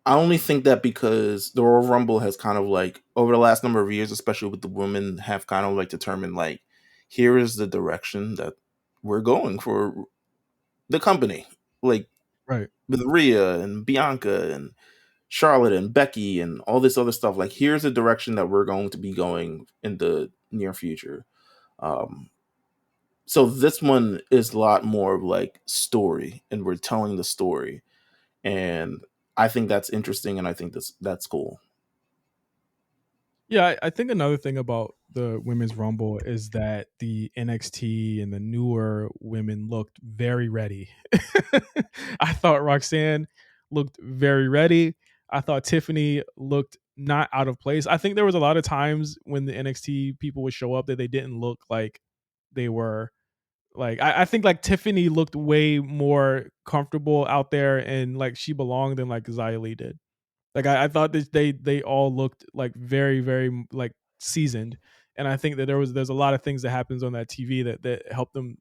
I only think that because the Royal Rumble has kind of like over the last number of years, especially with the women, have kind of like determined like here is the direction that we're going for the company. Like right, with Rhea and Bianca and Charlotte and Becky and all this other stuff. Like here's the direction that we're going to be going in the near future. Um, so this one is a lot more of like story, and we're telling the story, and I think that's interesting, and I think that's cool. yeah, I think another thing about the women's rumble is that the NXT and the newer women looked very ready. I thought Roxanne looked very ready. I thought Tiffany looked not out of place. I think there was a lot of times when the NXT people would show up that they didn't look like they were like I think like Tiffany looked way more comfortable out there and like she belonged than like Xia Li did. Like I thought that they all looked like very like seasoned, and I think that there's a lot of things that happens on that TV that help them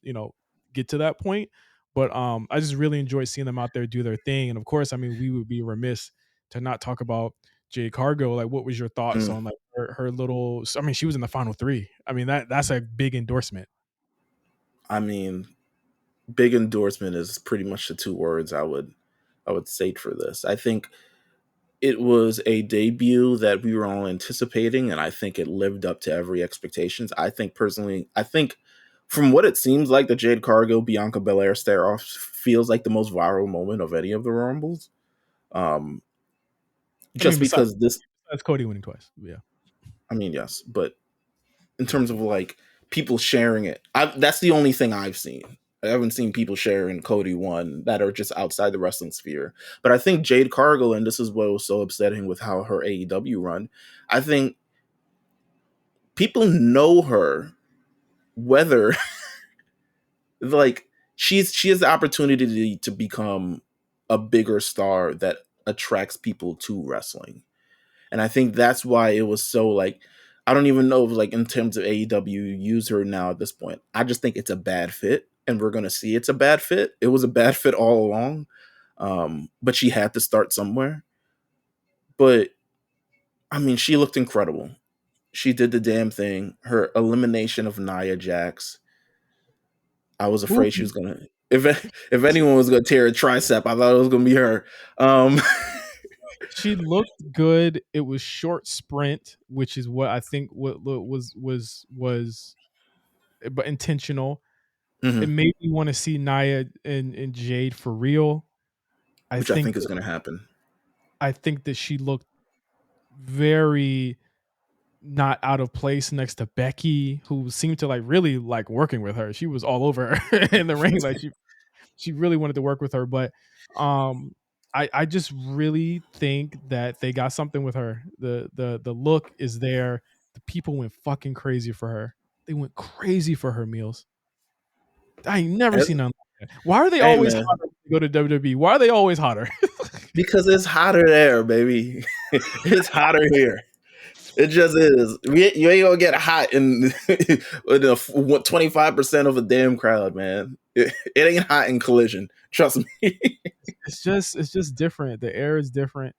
get to that point. But I just really enjoyed seeing them out there do their thing, and of course, I mean we would be remiss to not talk about Jade Cargo. Like, what was your thoughts Mm. on like her little? I mean, she was in the final three. I mean that's a big endorsement. I mean, big endorsement is pretty much the two words I would say for this. I think it was a debut that we were all anticipating, and I think it lived up to every expectations. I think personally, I think from what it seems like, the Jade Cargo Bianca Belair stare off feels like the most viral moment of any of the Rumbles. Um, I mean, just because this, besides Cody winning twice, yeah. I mean, yes, but in terms of like people sharing it, that's the only thing I've seen. I haven't seen people sharing Cody one that are just outside the wrestling sphere. But I think Jade Cargill, and this is what was so upsetting with how her AEW run, I think people know her, whether like she has the opportunity to become a bigger star that attracts people to wrestling. And I think that's why it was so like I don't even know if like in terms of AEW use her now at this point. I just think it's a bad fit, and we're gonna see it's a bad fit. It was a bad fit all along. But she had to start somewhere. But I mean, she looked incredible. She did the damn thing. Her elimination of Nia Jax. I was Ooh. afraid she was gonna if anyone was gonna tear a tricep, I thought it was gonna be her. Um She looked good. It was short sprint, which is what I think was but intentional. It mhm, made me want to see Nia and Jade for real. I which I think think is gonna happen. I think that she looked very not out of place next to Becky, who seemed to like really like working with her. She was all over her in the ring, like she really wanted to work with her, but um I just really think that they got something with her. The look is there. The people went fucking crazy for her. They went crazy for her Meals. I ain't never seen And- nothing like that. Why are they Hey always man, hotter when they go to WWE? Why are they always hotter? because it's hotter there, baby. It's hotter here. It just is. You ain't gonna get hot in with 25% of a damn crowd, man. It ain't hot in Collision. Trust me. It's just different. The air is different.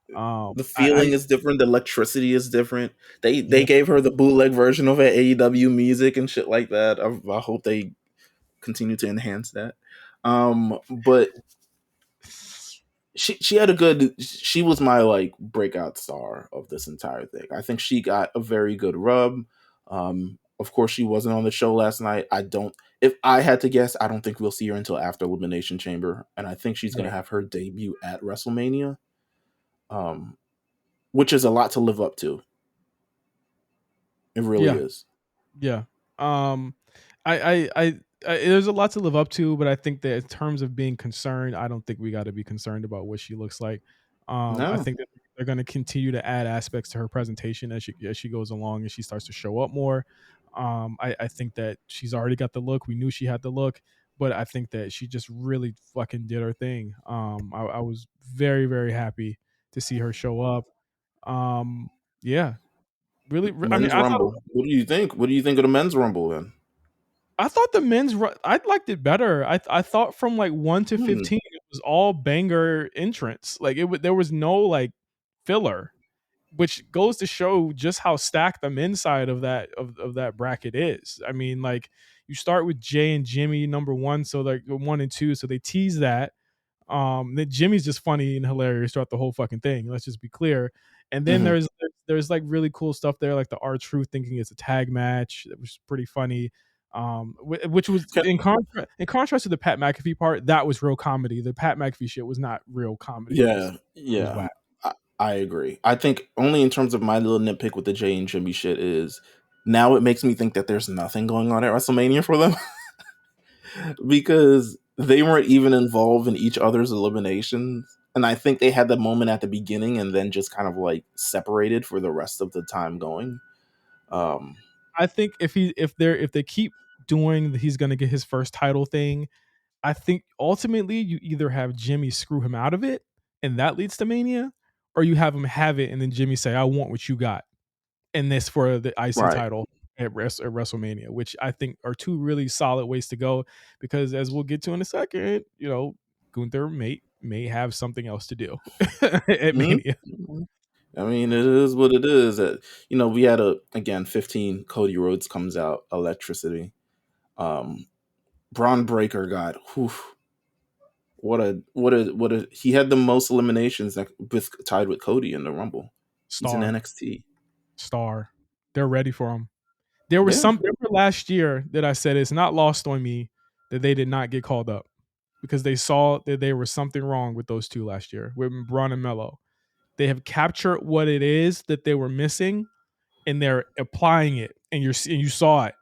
The I feeling is different. The electricity is different. They yeah. gave her the bootleg version of her AEW music and shit like that. I hope they continue to enhance that. But she had a good. She was my like breakout star of this entire thing. I think she got a very good rub. Of course, she wasn't on the show last night. I don't. If I had to guess, I don't think we'll see her until after Elimination Chamber, and I think she's gonna Right. have her debut at WrestleMania, um, which is a lot to live up to. It really Yeah. is. Yeah. Um, there's a lot to live up to, but I think that in terms of being concerned, I don't think we got to be concerned about what she looks like. I No. think that they're going to continue to add aspects to her presentation as she goes along and she starts to show up more. I think that she's already got the look. We knew she had the look, but I think that she just really fucking did her thing. I was very very happy to see her show up. Um, yeah, really. I mean, Men's Rumble. What do you think? What do you think of the Men's Rumble then? I thought I liked it better. I thought from like 1 to Hmm. 15 it was all banger entrance. Like there was no like filler, which goes to show just how stacked the men's side of that bracket is. I mean, like you start with Jay and Jimmy number 1, so like 1 and 2, so they tease that. Then Jimmy's just funny and hilarious throughout the whole fucking thing. Let's just be clear. And then Hmm. there's like really cool stuff there, like the R-Truth thinking it's a tag match, that was pretty funny. Which was in contrast to the Pat McAfee part, that was real comedy. The Pat McAfee shit was not real comedy. Yeah, It was yeah. whack. I agree. I think only in terms of my little nitpick with the Jay and Jimmy shit is now it makes me think that there's nothing going on at WrestleMania for them because they weren't even involved in each other's eliminations. And I think they had the moment at the beginning and then just kind of like separated for the rest of the time going. Um, I think if they keep doing he's gonna get his first title thing, I think ultimately you either have Jimmy screw him out of it and that leads to Mania, or you have it and then Jimmy say, I want what you got. And this for the IC right. title at WrestleMania, which I think are two really solid ways to go because as we'll get to in a second, Gunther may have something else to do at Mhm. Mania. Mhm. I mean, it is what it is. We had again 15. Cody Rhodes comes out, electricity. Um, Braun Breaker got whew, what a he had the most eliminations tied with Cody in the Rumble. He's in Star, NXT. star. They're ready for him. Yeah, Remember last year that I said it's not lost on me that they did not get called up because they saw that there was something wrong with those two last year with Braun and Mello. They have captured what it is that they were missing and they're applying it. And you saw it.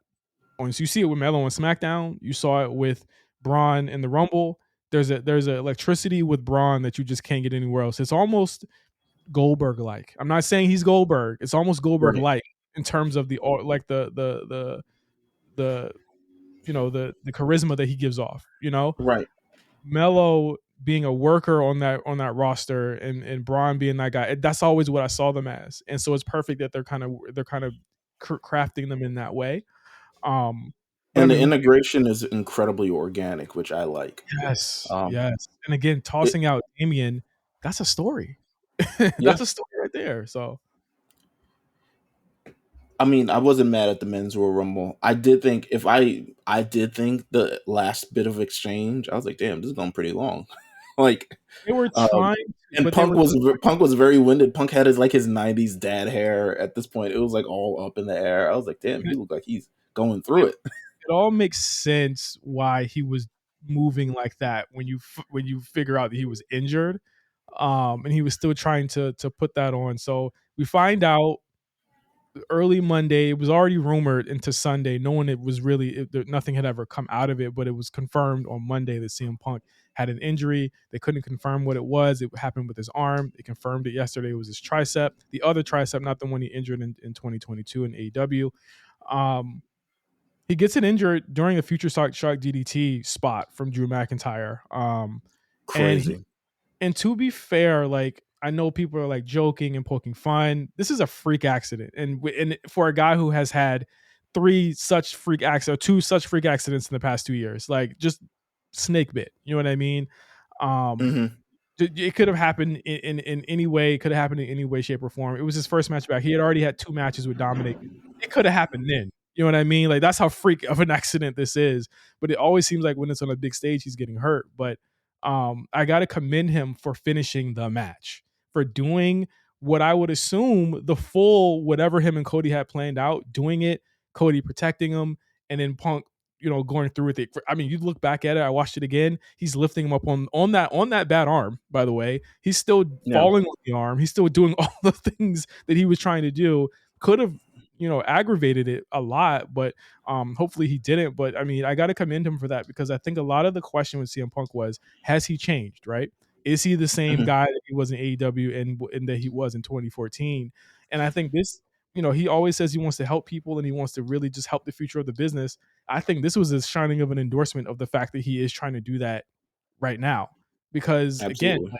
Once you see it with Mello on SmackDown, you saw it with Braun in the Rumble. There's a electricity with Braun that you just can't get anywhere else. It's almost Goldberg like. I'm not saying he's Goldberg. It's almost Goldberg right, like in terms of the like the the charisma that he gives off. right. Mello being a worker on that roster and Braun being that guy. That's always what I saw them as, and so it's perfect that they're kind of crafting them in that way. But I And the mean, integration is incredibly organic, which I like. yes, Um, yes, and again, it, tossing out Damien, that's a story. yeah, That's a story right there. So I mean, I wasn't mad at the men's Royal Rumble. I did think I did think the last bit of exchange, I was like, damn, this is going pretty long. like, they were um, trying, and but they were Punk was very winded. Punk had his 90s dad hair at this point. It was like all up in the air. I was like, damn, he looked like he's going through it, it. it all makes sense why he was moving like that when you figure out that he was injured, and he was still trying to put that on. So we find out early Monday. It was already rumored into Sunday. No one it was really nothing had ever come out of it, but it was confirmed on Monday that CM Punk had an injury. They couldn't confirm what it was. It happened with his arm. They confirmed it yesterday. It was his tricep, the other tricep, not the one he injured in 2022 in AEW. Um, he gets an injured during a Future Shock DDT spot from Drew McIntyre. And he, Crazy. and to be fair, like I know people are like joking and poking fun. This is a freak accident, and for a guy who has had two such freak accidents in the past 2 years, like just snake bit. You know what I mean? Um, Hmm. it could have happened in any way. It could have happened in any way, shape, or form. It was his first match back. He had already had 2 matches with Dominic. It could have happened then. You know what I mean? Like that's how freak of an accident this is. But it always seems like when it's on a big stage, he's getting hurt. But I got to commend him for finishing the match, for doing what I would assume the full whatever him and Cody had planned out, doing it, Cody protecting him, and then Punk, going through with it. I mean, you look back at it. I watched it again. He's lifting him up on that bad arm. By the way, he's still Yeah. falling on the arm. He's still doing all the things that he was trying to do. Could have, aggravated it a lot, but hopefully he didn't. But I mean, I got to commend him for that, because I think a lot of the question with CM Punk was, has he changed, right? Is he the same Mhm. guy that he was in AEW and that he was in 2014? And I think this, he always says he wants to help people and he wants to really just help the future of the business. I think this was a shining of an endorsement of the fact that he is trying to do that right now, because again, Absolutely.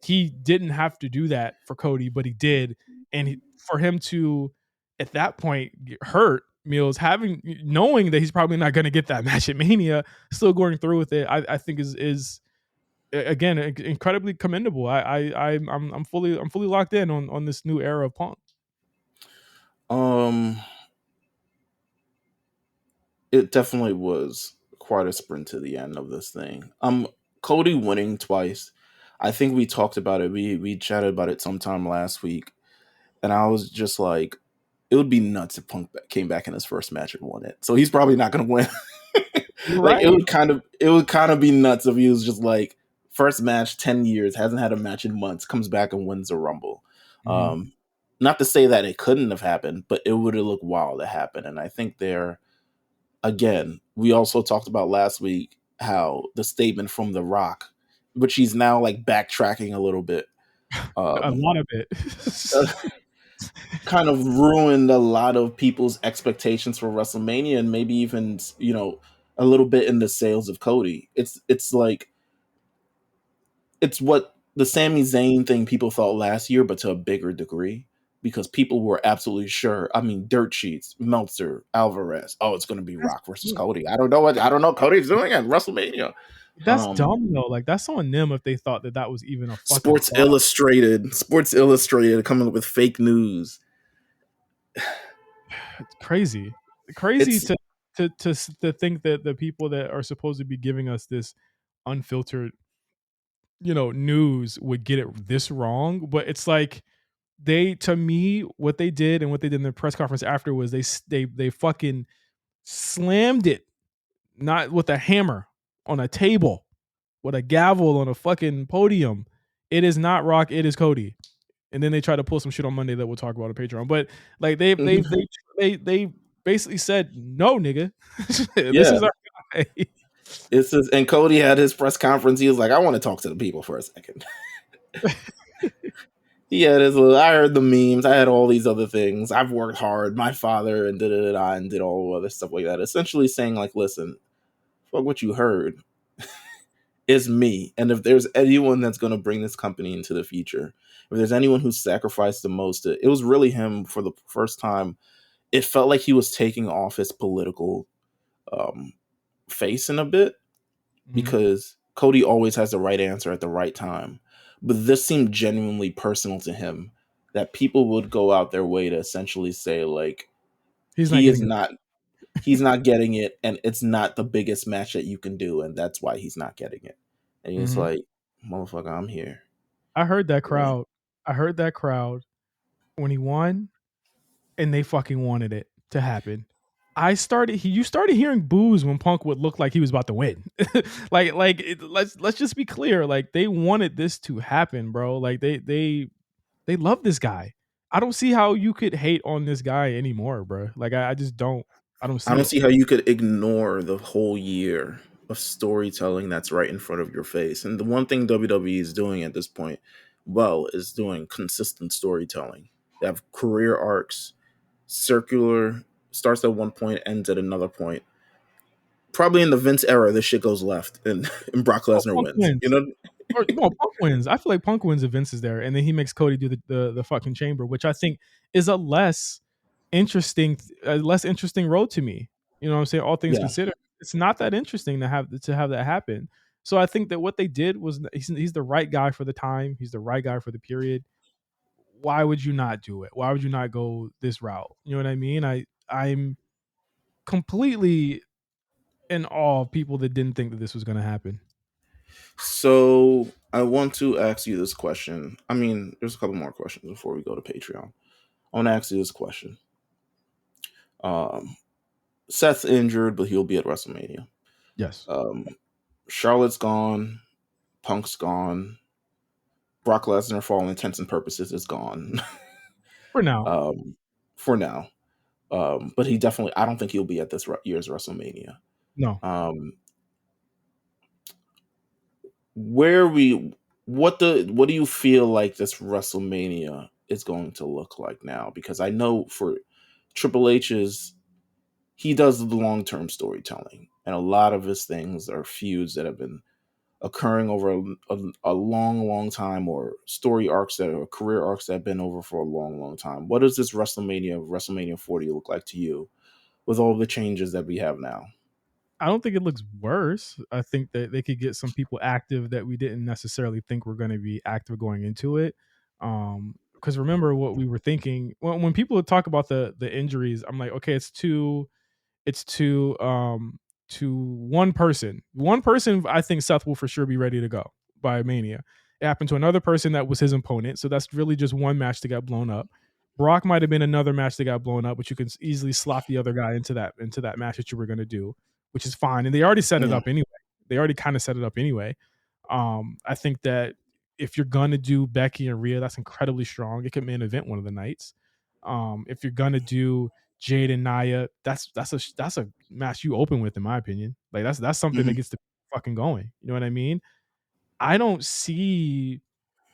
he didn't have to do that for Cody, but he did. And for him to, at that point, get hurt, Meelz, knowing that he's probably not going to get that match at Mania, still going through with it, I think is again incredibly commendable. I'm fully locked in on this new era of Punk. Um, it definitely was quite a sprint to the end of this thing. Cody winning twice. I think we talked about it. We chatted about it sometime last week, and I was just like, it would be nuts if Punk came back in his first match and won it. So he's probably not going to win. You're Like right. it would kind of be nuts if he was just like first match 10 years, hasn't had a match in months, comes back and wins a Rumble. Mhm. Um, Not to say that it couldn't have happened, but it would have looked wild to happen. And I think there again, we also talked about last week how the statement from The Rock, which he's now like backtracking a little bit, A um, lot of it. kind of ruined a lot of people's expectations for WrestleMania and maybe even a little bit in the sales of Cody. It's like it's what the Sami Zayn thing people thought last year, but to a bigger degree. Because people were absolutely sure. I mean, dirt sheets, Meltzer, Alvarez. Oh, it's going to be That's, Rock versus Cody. I don't know. Cody's doing it at WrestleMania. that's Um, dumb though. Like, that's on them if they thought that that was even a fucking Sports thought. Illustrated, coming up with fake news. It's crazy. Crazy It's to think that the people that are supposed to be giving us this unfiltered, news would get it this wrong. But it's like, to me, what they did and what they did in the press conference after was they fucking slammed it, not with a hammer, on a table, with a gavel on a fucking podium. It is not Rock, it is Cody. And then they try to pull some shit on Monday that we'll talk about on Patreon. But like they basically said, no, nigga, this yeah. is our guy. It's just, and Cody had his press conference. He was like, "I want to talk to the people for a second." He had his little, I heard the memes. I had all these other things. I've worked hard. My father and da da da and did all other stuff like that. Essentially saying like, listen, fuck what you heard. Is me. And if there's anyone that's going to bring this company into the future, if there's anyone who sacrificed the most, it was really him for the first time. It felt like he was taking off his political um, face in a bit Mhm. because Cody always has the right answer at the right time. But this seemed genuinely personal to him that people would go out their way to essentially say, like, He's not he is getting it. not he's not getting it, and it's not the biggest match that you can do, and that's why he's not getting it. And he's Mhm. like, motherfucker, I'm here. I heard that You know? crowd. I heard that crowd when he won, and they fucking wanted it to happen. You started hearing boos when Punk would look like he was about to win. Let's just be clear. Like, they wanted this to happen, bro. Like, they love this guy. I don't see how you could hate on this guy anymore, bro. Like, I just don't. I don't I see don't it. see how you could ignore the whole year of storytelling that's right in front of your face. And the one thing WWE is doing at this point, well, is doing consistent storytelling. They have career arcs, circular, starts at one point, ends at another point. Probably in the Vince era, this shit goes left and, and Brock Oh, Lesnar Punk wins. You wins. know? Or no, Punk wins. I feel like Punk wins if Vince is there, and then he makes Cody do the fucking chamber, which I think is a less interesting road to me. You know what I'm saying? All things Yeah. considered, it's not that interesting to have that happen. So I think that what they did was, he's the right guy for the time. He's the right guy for the period. Why would you not do it? Why would you not go this route? You know what I mean? I'm completely in awe of people that didn't think that this was going to happen. So I want to ask you this question. I mean, there's a couple more questions before we go to Patreon. I want to ask you this question. Um, Seth's injured, but he'll be at WrestleMania. Yes, Um, Charlotte's gone. Punk's gone. Brock Lesnar, for all intents and purposes, is gone for now. for now. But he definitely, I don't think he'll be at this year's WrestleMania. No, Um, where we, what do you feel like this WrestleMania is going to look like now? Because I know for Triple H's, he does the long term storytelling, and a lot of his things are feuds that have been occurring over a long, long time, or story arcs that are career arcs that have been over for a long, long time. What does this WrestleMania 40 look like to you with all the changes that we have now? I don't think it looks worse. I think that they could get some people active that we didn't necessarily think were going to be active going into it. Because remember what we were thinking when people would talk about the injuries, I'm like, okay, it's to one person. One person I think Seth will for sure be ready to go by Mania. It happened to another person that was his opponent, so that's really just one match that got blown up. Brock might have been another match that got blown up, but you can easily slot the other guy into that match that you were going to do, which is fine. And they already set it Yeah. up anyway. They already kind of set it up anyway. I think that if you're gonna do Becky and Rhea, that's incredibly strong. It could main event one of the nights. If you're gonna do Jade and Naya, that's a match you open with, in my opinion. Like that's something that Hmm. gets the fucking going. You know what I mean? I don't see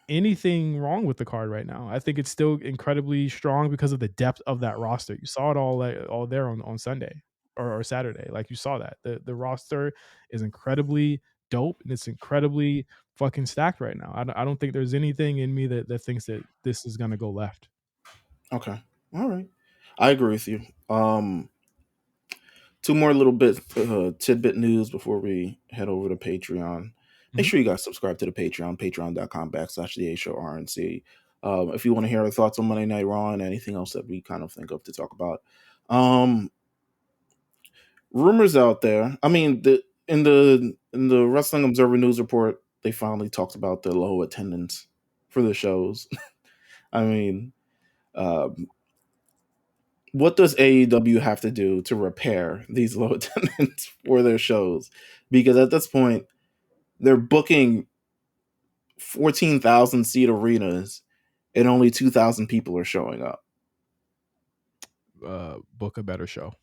anything wrong with the card right now. I think it's still incredibly strong because of the depth of that roster. You saw it all there on Sunday or Saturday. Like you saw that the roster is incredibly dope and it's incredibly fucking stacked right now. I don't think there's anything in me that thinks that this is gonna go left. Okay. All right. I agree with you. Two more little bit tidbit news before we head over to Patreon. Make Mhm. sure you guys subscribe to the Patreon, patreon.com/, the A Show RNC. If you want to hear our thoughts on Monday Night Raw and anything else that we kind of think of to talk about. Um, Rumors out there. I mean, in the Wrestling Observer News report, they finally talked about the low attendance for the shows. I mean, um, what does AEW have to do to repair these low attendance for their shows? Because at this point, they're booking 14,000 seat arenas and only 2,000 people are showing up. Book a better show.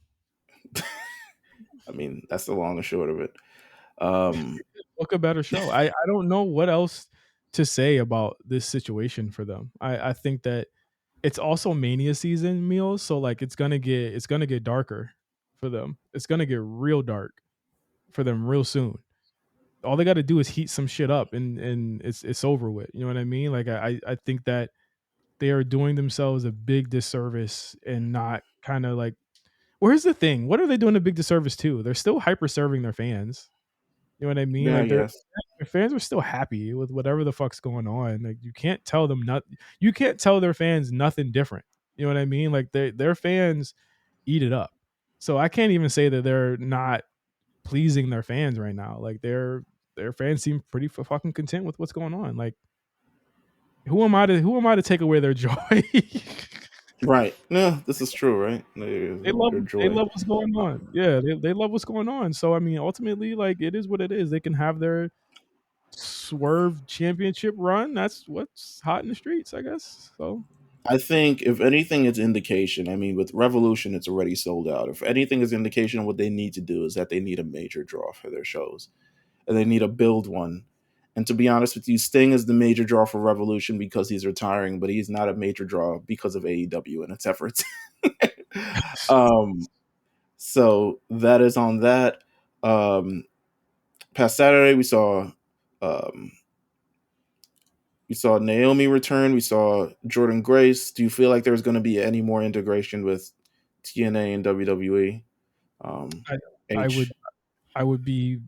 I mean, that's the long and short of it. Um, Book a better show. I don't know what else to say about this situation for them. I think that it's also Mania season meals, so like it's gonna get darker for them. It's gonna get real dark for them real soon. All they got to do is heat some shit up, and it's over with. You know what I mean? Like I think that they are doing themselves a big disservice and not kind of like. Well, here's the thing. What are they doing a big disservice to? They're still hyper serving their fans. You know what I mean? yeah, Like their yes. their fans are still happy with whatever the fuck's going on. Like you can't tell them not. You can't tell their fans nothing different. You know what I mean? Like their fans eat it up. So I can't even say that they're not pleasing their fans right now. Like their fans seem pretty fucking content with what's going on. Like who am I to take away their joy? Right. Yeah, this is true, right? They love Their they joy. love what's going on. Yeah, they love what's going on. So I mean, ultimately, like it is what it is. They can have their swerve championship run. That's what's hot in the streets, I guess. So I think if anything, it's indication. I mean, with Revolution, it's already sold out. If anything is indication, what they need to do is that they need a major draw for their shows, and they need to build one. And to be honest with you, Sting is the major draw for Revolution because he's retiring, but he's not a major draw because of AEW and its efforts. um, so that is on that. Um, Past Saturday, um, we saw Naomi return. We saw Jordan Grace. Do you feel like there's going to be any more integration with TNA and WWE? Um, I I H. would I would be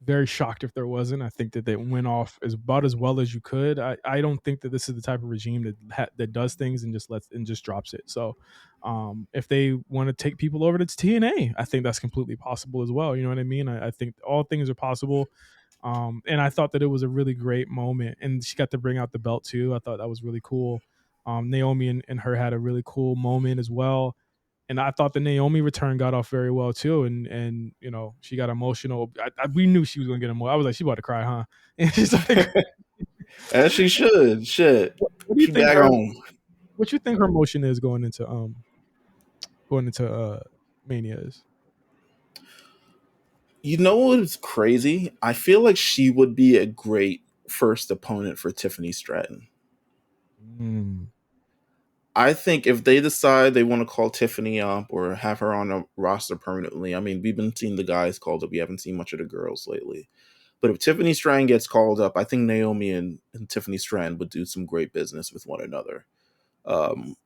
very shocked if there wasn't. I think that they went off as about as well as you could. I don't think that this is the type of regime that does things and just drops it. So, if they want to take people over to TNA, I think that's completely possible as well. You know what I mean? I think all things are possible. And I thought that it was a really great moment, and she got to bring out the belt too. I thought that was really cool. Naomi and her had a really cool moment as well, and I thought the Naomi return got off very well too. And she got emotional. We knew she was gonna get emotional. I was like, she about to cry, huh? And she started. As she should. Shit. What do you She think back her? home. What you think her emotion is going going into Mania is. You know what's crazy? I feel like she would be a great first opponent for Tiffany Stratton. Mm. I think if they decide they want to call Tiffany up or have her on a roster permanently, I mean, we've been seeing the guys called up. We haven't seen much of the girls lately. But if Tiffany Stratton gets called up, I think Naomi and Tiffany Stratton would do some great business with one another. Um,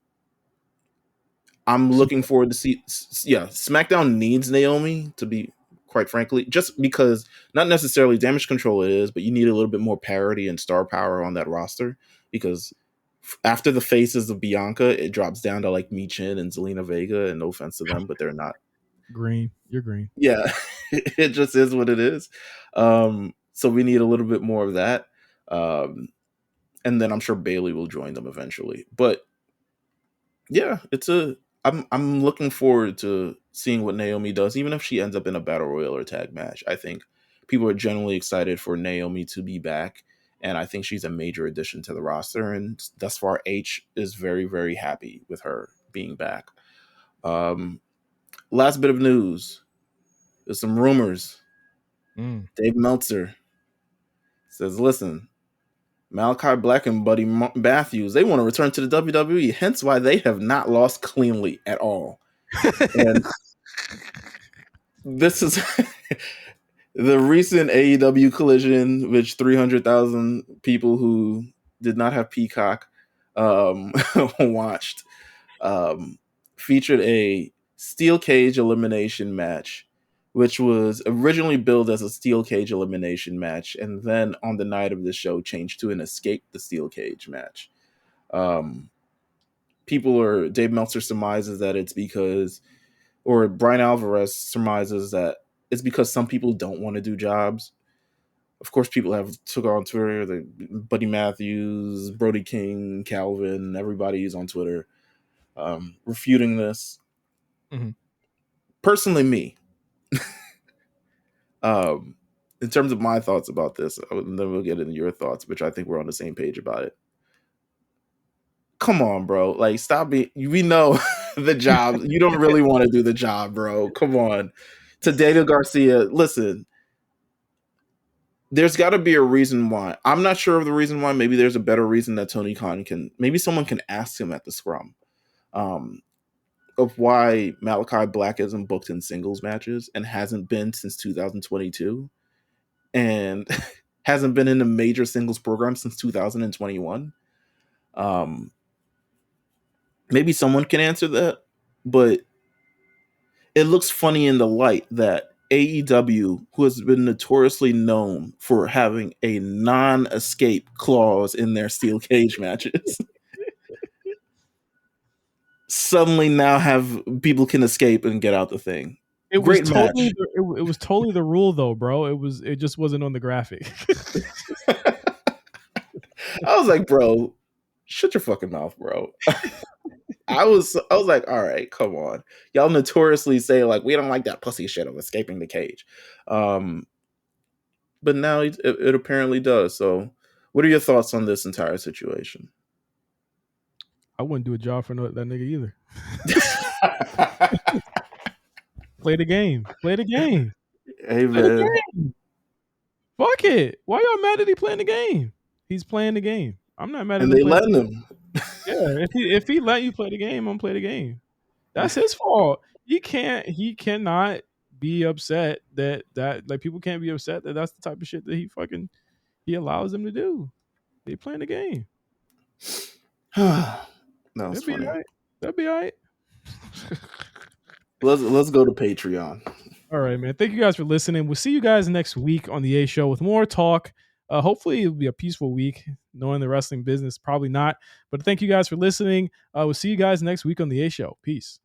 I'm So, looking forward to see. Yeah, SmackDown needs Naomi to be, quite frankly, just because not necessarily Damage Control it is, but you need a little bit more parity and star power on that roster because after the faces of Bianca, it drops down to like Michin and Zelina Vega. And no offense to them, but they're not. green. You're green. Yeah, it just is what it is. So we need a little bit more of that. Um, and then I'm sure Bailey will join them eventually. But yeah, I'm looking forward to seeing what Naomi does, even if she ends up in a battle royal or tag match. I think people are generally excited for Naomi to be back, and I think she's a major addition to the roster. And thus far, H is very, very happy with her being back. Um, last bit of news: there's some rumors. Mm. Dave Meltzer says, "Listen, Malachi Black and Buddy Matthews, they want to return to the WWE, hence why they have not lost cleanly at all." And this is the recent AEW collision, which 300,000 people who did not have Peacock watched, um, featured a steel cage elimination match, which was originally billed as a steel cage elimination match, and then on the night of the show changed to an escape the steel cage match. Um, Dave Meltzer surmises that it's because, or Brian Alvarez surmises that it's because some people don't want to do jobs. Of course, people have took on Twitter, the Buddy Matthews, Brody King, Calvin, everybody's on Twitter refuting this. Mm-hmm. Personally, me, um, in terms of my thoughts about this, and then we'll get into your thoughts, which I think we're on the same page about it. Come on, bro. Like, stop being. We know the job. You don't really want to do the job, bro. Come on. To Daniel Garcia, listen, there's got to be a reason why. I'm not sure of the reason why. Maybe there's a better reason that Tony Khan can. Maybe someone can ask him at the scrum um, of why Malachi Black isn't booked in singles matches and hasn't been since 2022 and hasn't been in a major singles program since 2021. Um, maybe someone can answer that, but it looks funny in the light that AEW, who has been notoriously known for having a non-escape clause in their steel cage matches, suddenly now have people can escape and get out the thing. It was Great totally match. it was totally the rule though, bro. It just wasn't on the graphic. I was like, bro, shut your fucking mouth, bro. I was like, all right, come on. Y'all notoriously say like we don't like that pussy shit of escaping the cage. But now it apparently does. So what are your thoughts on this entire situation? I wouldn't do a job for that nigga either. Play the game. Play the game. Hey Play the man. game. Fuck it. Why y'all mad that he playing the game? He's playing the game. I'm not mad at And him they playing. letting him. Yeah, if he let you play the game, I'm gonna play the game. That's his fault. He cannot be upset that like people can't be upset that that's the type of shit that he allows them to do. They playing the game. That was That'd be all funny. right. That'd be all right. Let's go to Patreon. All right, man. Thank you guys for listening. We'll see you guys next week on the A Show with more talk. Hopefully, it'll be a peaceful week. Knowing the wrestling business, probably not. But thank you guys for listening. We'll see you guys next week on the A Show. Peace.